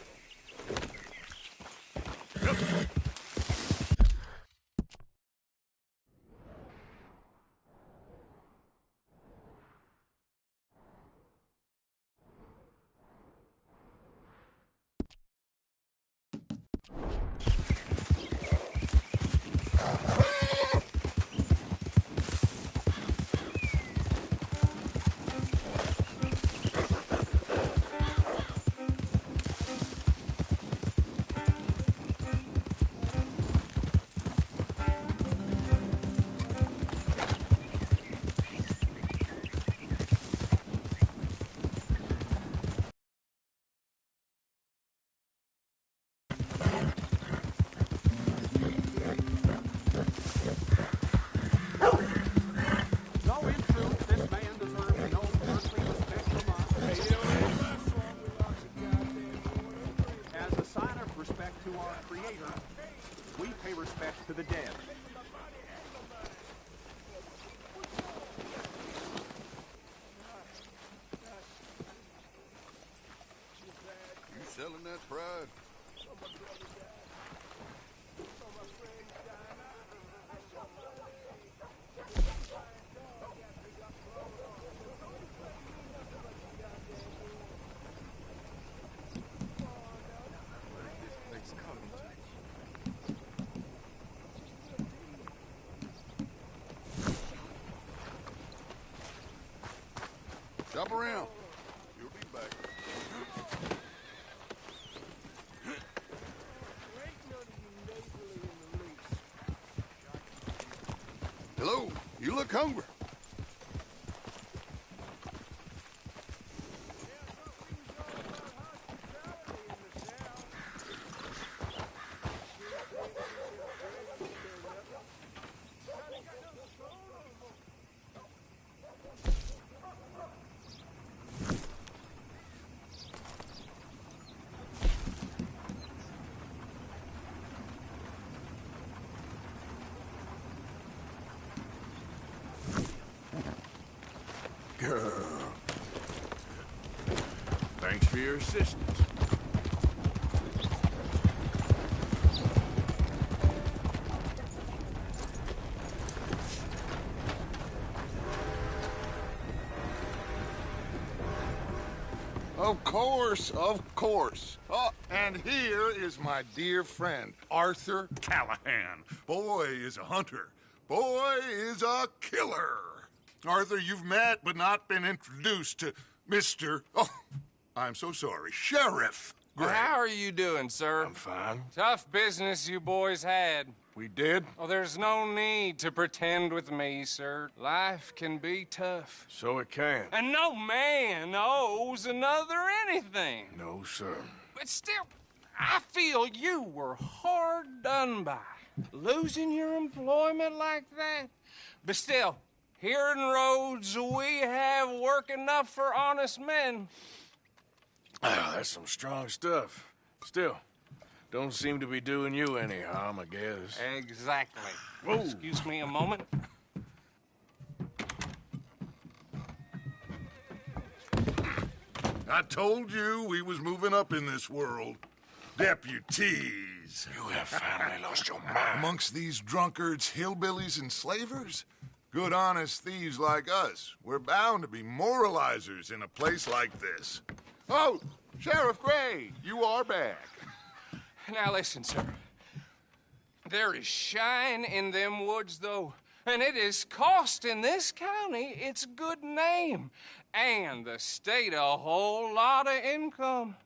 To the dead. You selling that pride? Jump around. You'll be back. Hello. You look hungry. for your assistance. Of course, of course. Oh, and here is my dear friend, Arthur Callahan. Boy is a hunter. Boy is a killer. Arthur, you've met but not been introduced to Mr. Oh, I'm so sorry, Sheriff Gray. How are you doing, sir? I'm fine. Tough business you boys had. We did? Oh, there's no need to pretend with me, sir. Life can be tough. So it can. And no man owes another anything. No, sir. But still, I feel you were hard done by. Losing your employment like that. But still, here in Rhodes, we have work enough for honest men. Ah, that's some strong stuff. Still, don't seem to be doing you any harm, I guess. Exactly. Whoa. Excuse me a moment. I told you we was moving up in this world. Deputies. You have finally lost your mind. Amongst these drunkards, hillbillies, and slavers? Good, honest thieves like us. We're bound to be moralizers in a place like this. Oh, Sheriff Gray, you are back. Now listen, sir. There is shine in them woods, though, and it is costing this county its good name and the state a whole lot of income.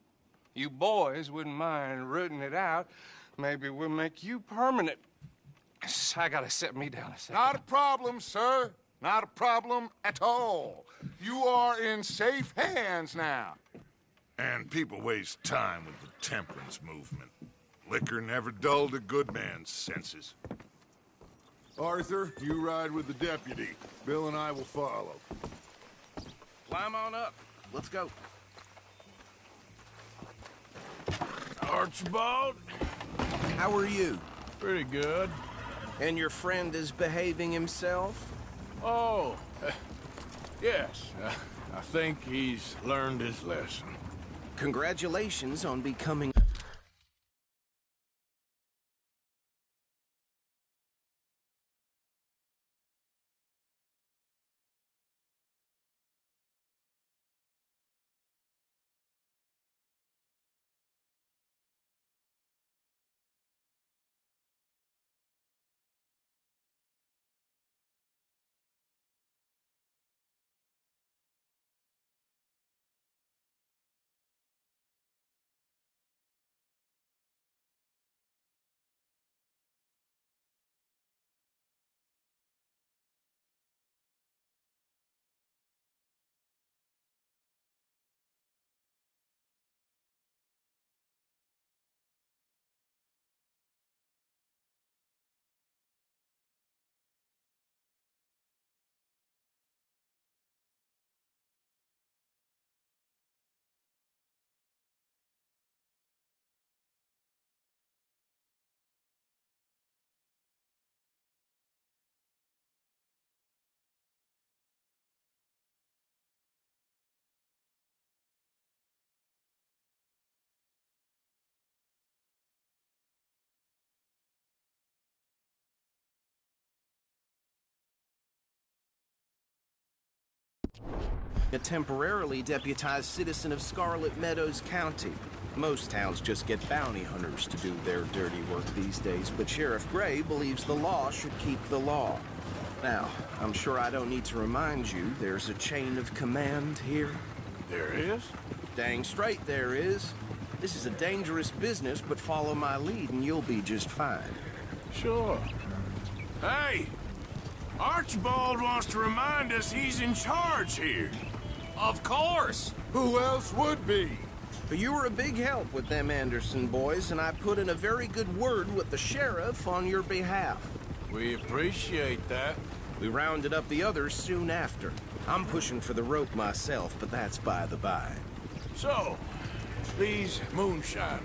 You boys wouldn't mind rooting it out. Maybe we'll make you permanent. I gotta set me down a second. Not a problem, sir. Not a problem at all. You are in safe hands now. And people waste time with the temperance movement. Liquor never dulled a good man's senses. Arthur, you ride with the deputy. Bill and I will follow. Climb on up. Let's go. Archibald? How are you? Pretty good. And your friend is behaving himself? Oh, yes. I think he's learned his lesson. Congratulations on becoming... A temporarily deputized citizen of Scarlet Meadows County. Most towns just get bounty hunters to do their dirty work these days, but Sheriff Gray believes the law should keep the law. Now, I'm sure I don't need to remind you, there's a chain of command here. There is? Dang straight there is. This is a dangerous business, but follow my lead and you'll be just fine. Sure. Hey! Archibald wants to remind us he's in charge here. Of course! Who else would be? But you were a big help with them Anderson boys, and I put in a very good word with the sheriff on your behalf. We appreciate that. We rounded up the others soon after. I'm pushing for the rope myself, but that's by the by. So, these moonshiners.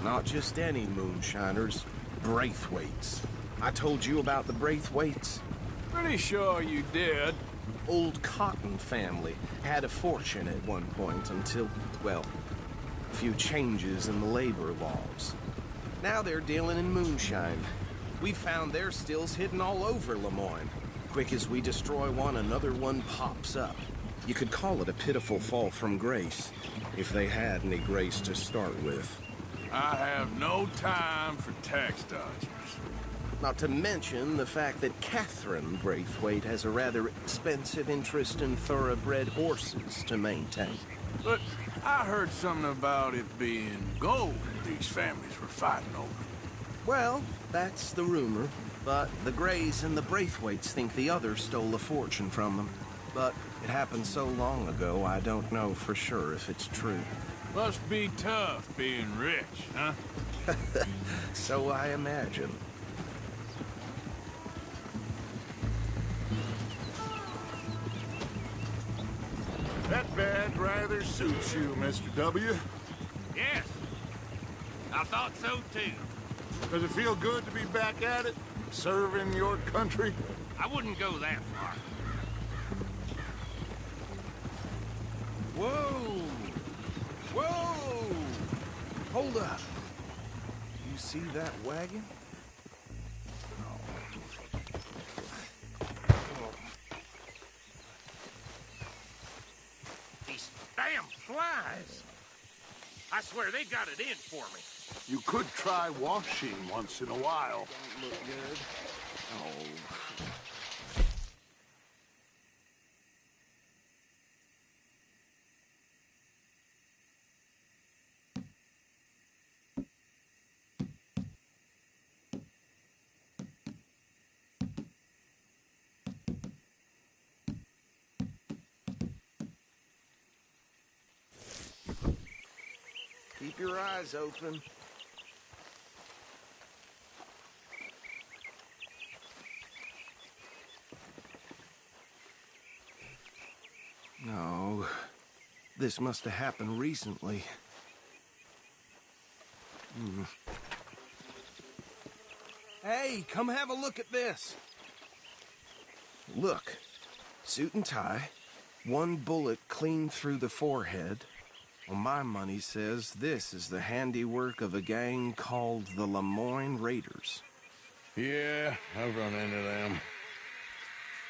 Not just any moonshiners, Braithwaites. I told you about the Braithwaites? Pretty sure you did. old Cotton family. Had a fortune at one point until, well, a few changes in the labor laws. Now they're dealing in moonshine. We found their stills hidden all over Lemoyne. Quick as we destroy one, another one pops up. You could call it a pitiful fall from grace, if they had any grace to start with. I have no time for tax dodgers. Not to mention the fact that Catherine Braithwaite has a rather expensive interest in thoroughbred horses to maintain. But I heard something about it being gold these families were fighting over. Well, that's the rumor. But the Greys and the Braithwaites think the others stole a fortune from them. But it happened so long ago, I don't know for sure if it's true. Must be tough being rich, huh? So I imagine. That badge rather suits you, Mr. W. Yes. I thought so, too. Does it feel good to be back at it? Serving your country? I wouldn't go that far. Whoa! Whoa! Hold up. You see that wagon? These damn flies! I swear they got it in for me. You could try washing once in a while. Don't look good. Oh. Keep your eyes open. No, this must have happened recently. Hey, come have a look at this. Look, suit and tie, one bullet clean through the forehead. Well, my money says this is the handiwork of a gang called the Lemoyne Raiders. Yeah, I've run into them.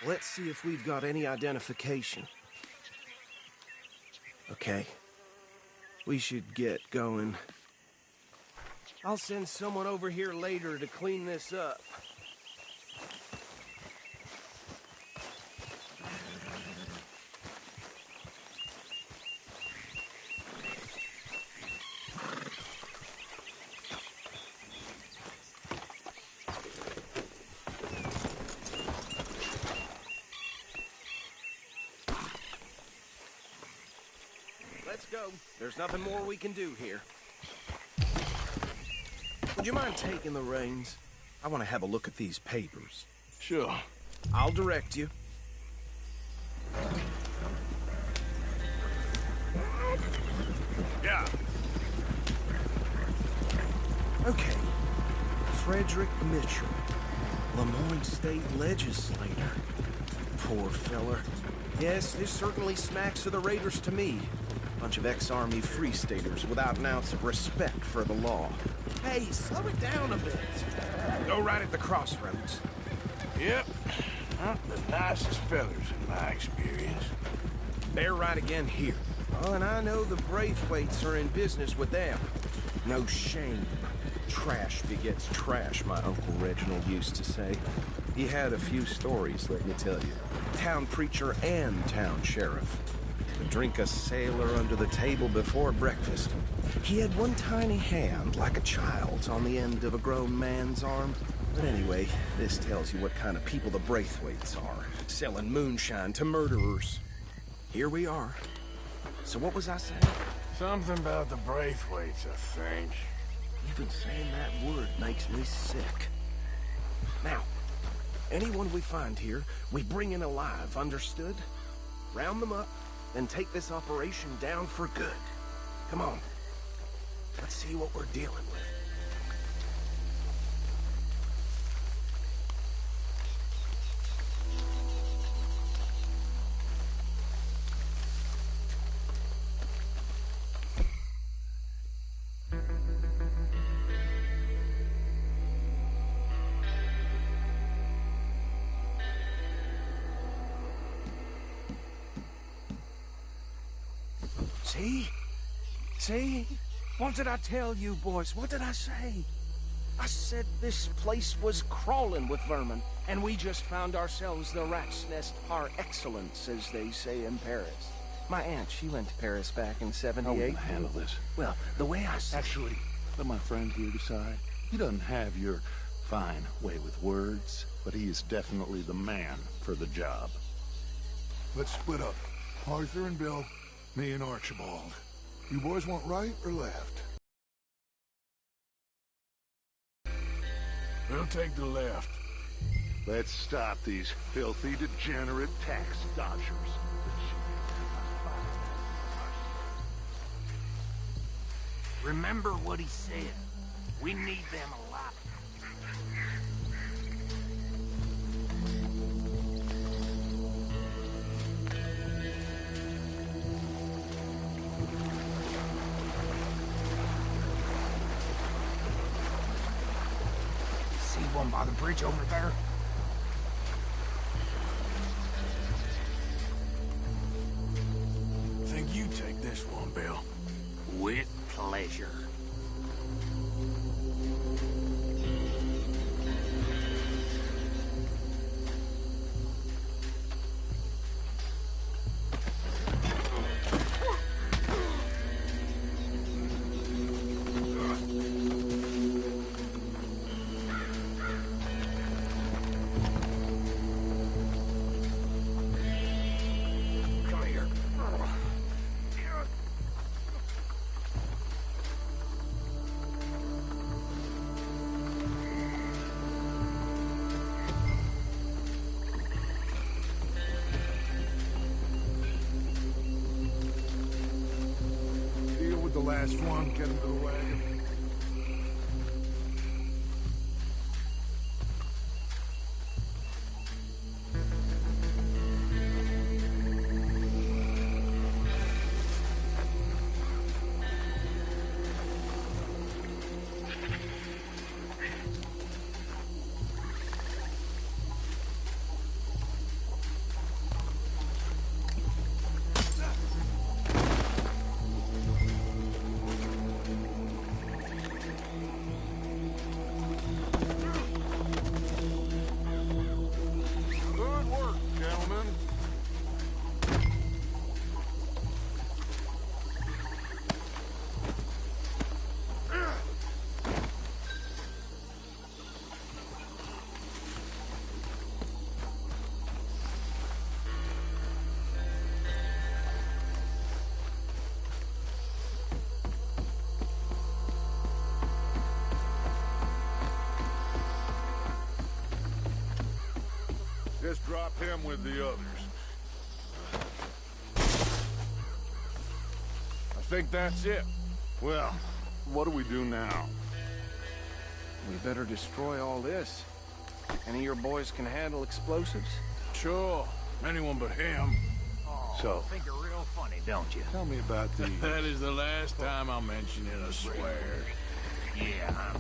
Let's see if we've got any identification. Okay. We should get going. I'll send someone over here later to clean this up. Let's go. There's nothing more we can do here. Would you mind taking the reins? I want to have a look at these papers. Sure. I'll direct you. Yeah. Okay. Frederick Mitchell, Lemoyne State Legislator. Poor feller. Yes, this certainly smacks of the Raiders to me. Bunch of ex-Army Free Staters without an ounce of respect for the law. Hey, slow it down a bit. Go right at the crossroads. Yep. Not the nicest fellers in my experience. They're right again here. Oh, and I know the Braithwaites are in business with them. No shame. Trash begets trash, my Uncle Reginald used to say. He had a few stories, let me tell you. Town preacher and town sheriff. Would drink a sailor under the table before breakfast. He had one tiny hand, like a child's, on the end of a grown man's arm. But anyway, this tells you what kind of people the Braithwaites are. Selling moonshine to murderers. Here we are. So what was I saying? Something about the Braithwaites, I think. Even saying that word makes me sick. Now, anyone we find here, we bring in alive, understood? Round them up, and take this operation down for good. Come on. Let's see what we're dealing with. See? See? What did I tell you, boys? What did I say? I said this place was crawling with vermin, and we just found ourselves the rat's nest par excellence, as they say in Paris. My aunt, she went to Paris back in '78. How are we gonna handle this? Well, the way I see... Actually, let my friend here decide. He doesn't have your fine way with words, but he is definitely the man for the job. Let's split up. Arthur and Bill, me and Archibald. You boys want right or left? We'll take the left. Let's stop these filthy, degenerate tax dodgers. Remember what he said. We need them alive. See one by the bridge over there? Think you take this one, Bill. With pleasure. The last one, get him to the wagon. Just drop him with the others. I think that's it. Well, what do we do now? We better destroy all this. Any of your boys can handle explosives? Sure. Anyone but him. So, think you're real funny, don't you? tell me about these. That is the last time I'll mention it, I swear. Yeah,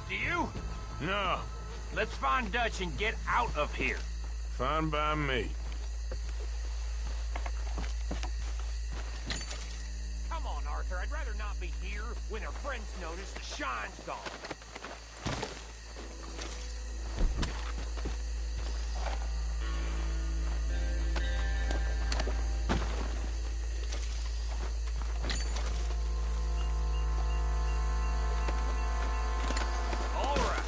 Do you? No. Let's find Dutch and get out of here. Fine by me. Come on, Arthur. I'd rather not be here when our friends notice the shine's gone. All right.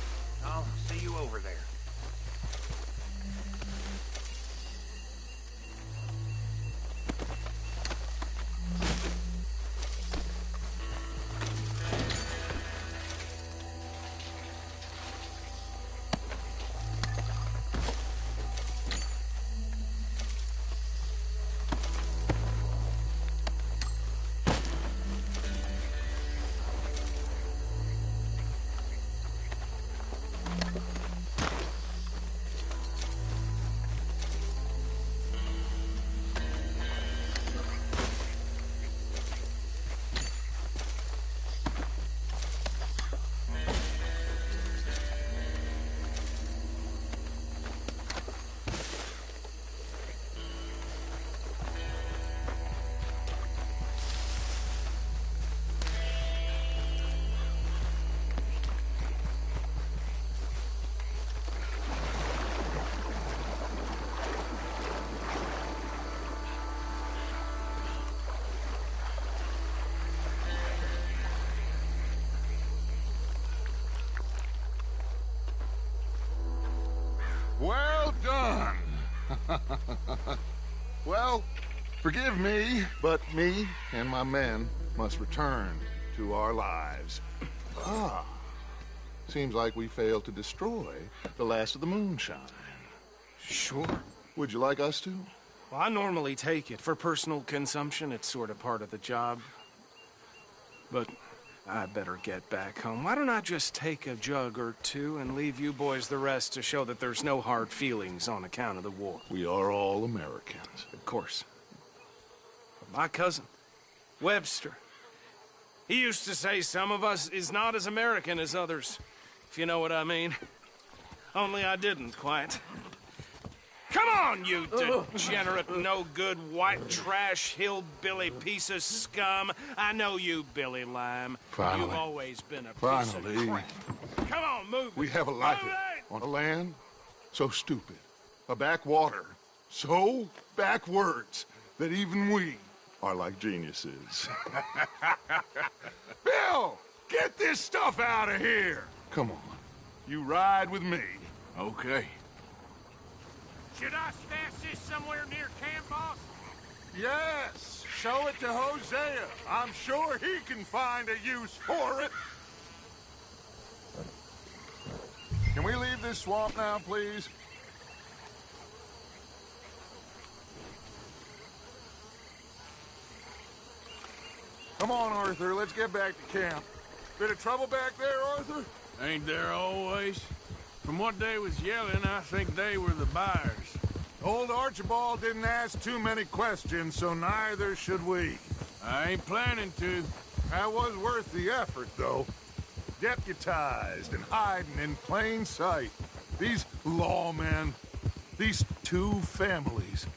I'll see you over there. Well done. Well, forgive me, but me and my men must return to our lives. Ah, seems like we failed to destroy the last of the moonshine. Sure. Would you like us to? Well, I normally take it. For personal consumption, it's sort of part of the job. But I better get back home. Why don't I just take a jug or two and leave you boys the rest to show that there's no hard feelings on account of the war? We are all Americans. Of course. But my cousin, Webster, he used to say some of us is not as American as others, if you know what I mean. Only I didn't quite. Come on, you degenerate, no-good, white trash, hillbilly piece of scum. I know you, Billy Lime. Finally. You've always been a piece of crap. Come on, move We it. have a life Move it! on a land so stupid, a backwater so backwards that even we are like geniuses. Bill, get this stuff out of here. Come on, you ride with me. Okay. Should I stash this somewhere near camp, boss? Yes, show it to Hosea. I'm sure he can find a use for it. Can we leave this swamp now, please? Come on, Arthur, let's get back to camp. Bit of trouble back there, Arthur? Ain't there always? From what they was yelling, I think they were the buyers. Old Archibald didn't ask too many questions, so neither should we. I ain't planning to. That was worth the effort, though. Deputized and hiding in plain sight. These lawmen, these two families.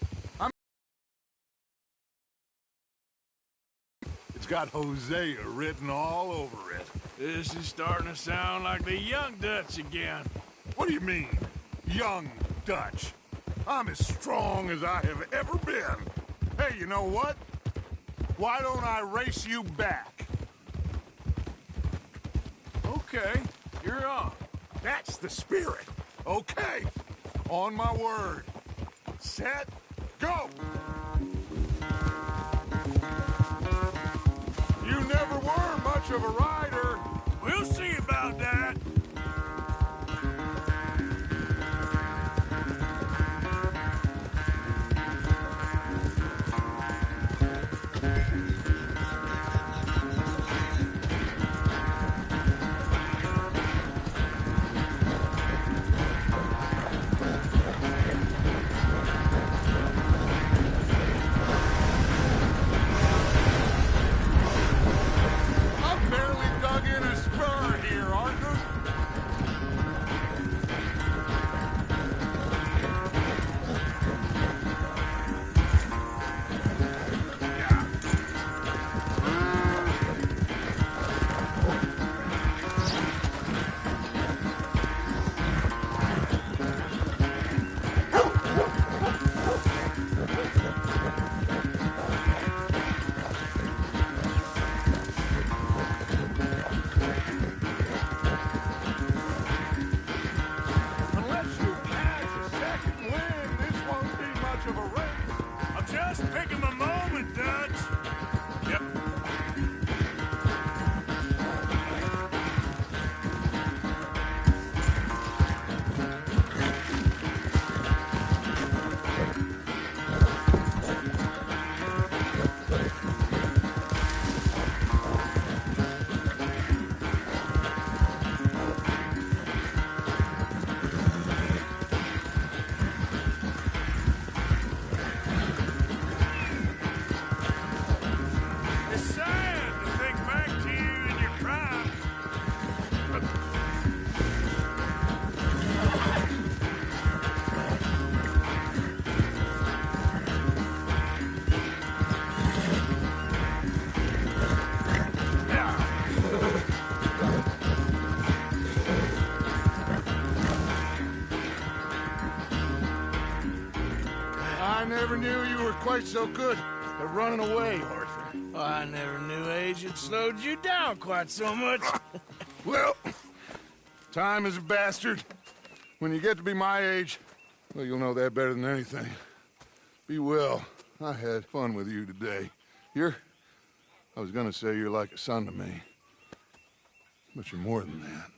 It's got Hosea written all over it. This is starting to sound like the young Dutch again. What do you mean, young Dutch? I'm as strong as I have ever been. Hey, you know what? Why don't I race you back? Okay, you're on. That's the spirit. Okay, on my word. Set, go! You never were much of a rider. We'll see about that. I've barely dug in a spur here, Arthur. quite so good at running away, Arthur. Oh, I never knew age had slowed you down quite so much. Well, time is a bastard. When you get to be my age, well, you'll know that better than anything. Be well. I had fun with you today. I was gonna say you're like a son to me. But you're more than that.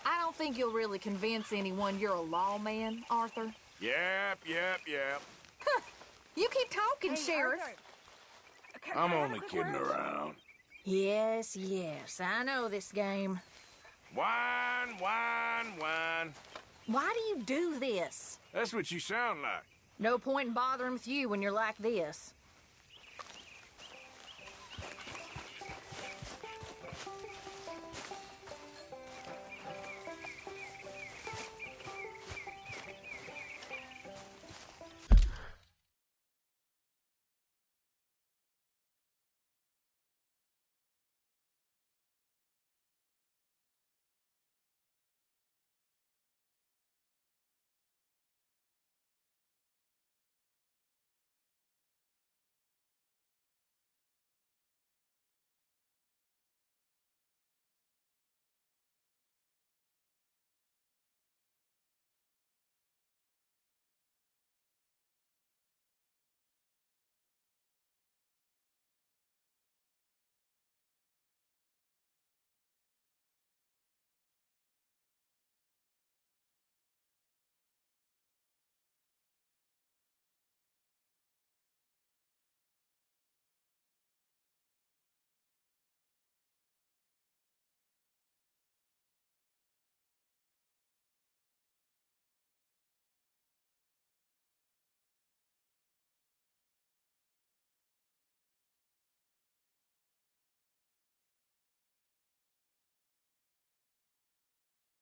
I don't think you'll really convince anyone you're a lawman, Arthur. Yep. Huh. You keep talking, Sheriff. I'm only kidding around. Yes, I know this game. Wine. Why do you do this? That's what you sound like. No point in bothering with you when you're like this.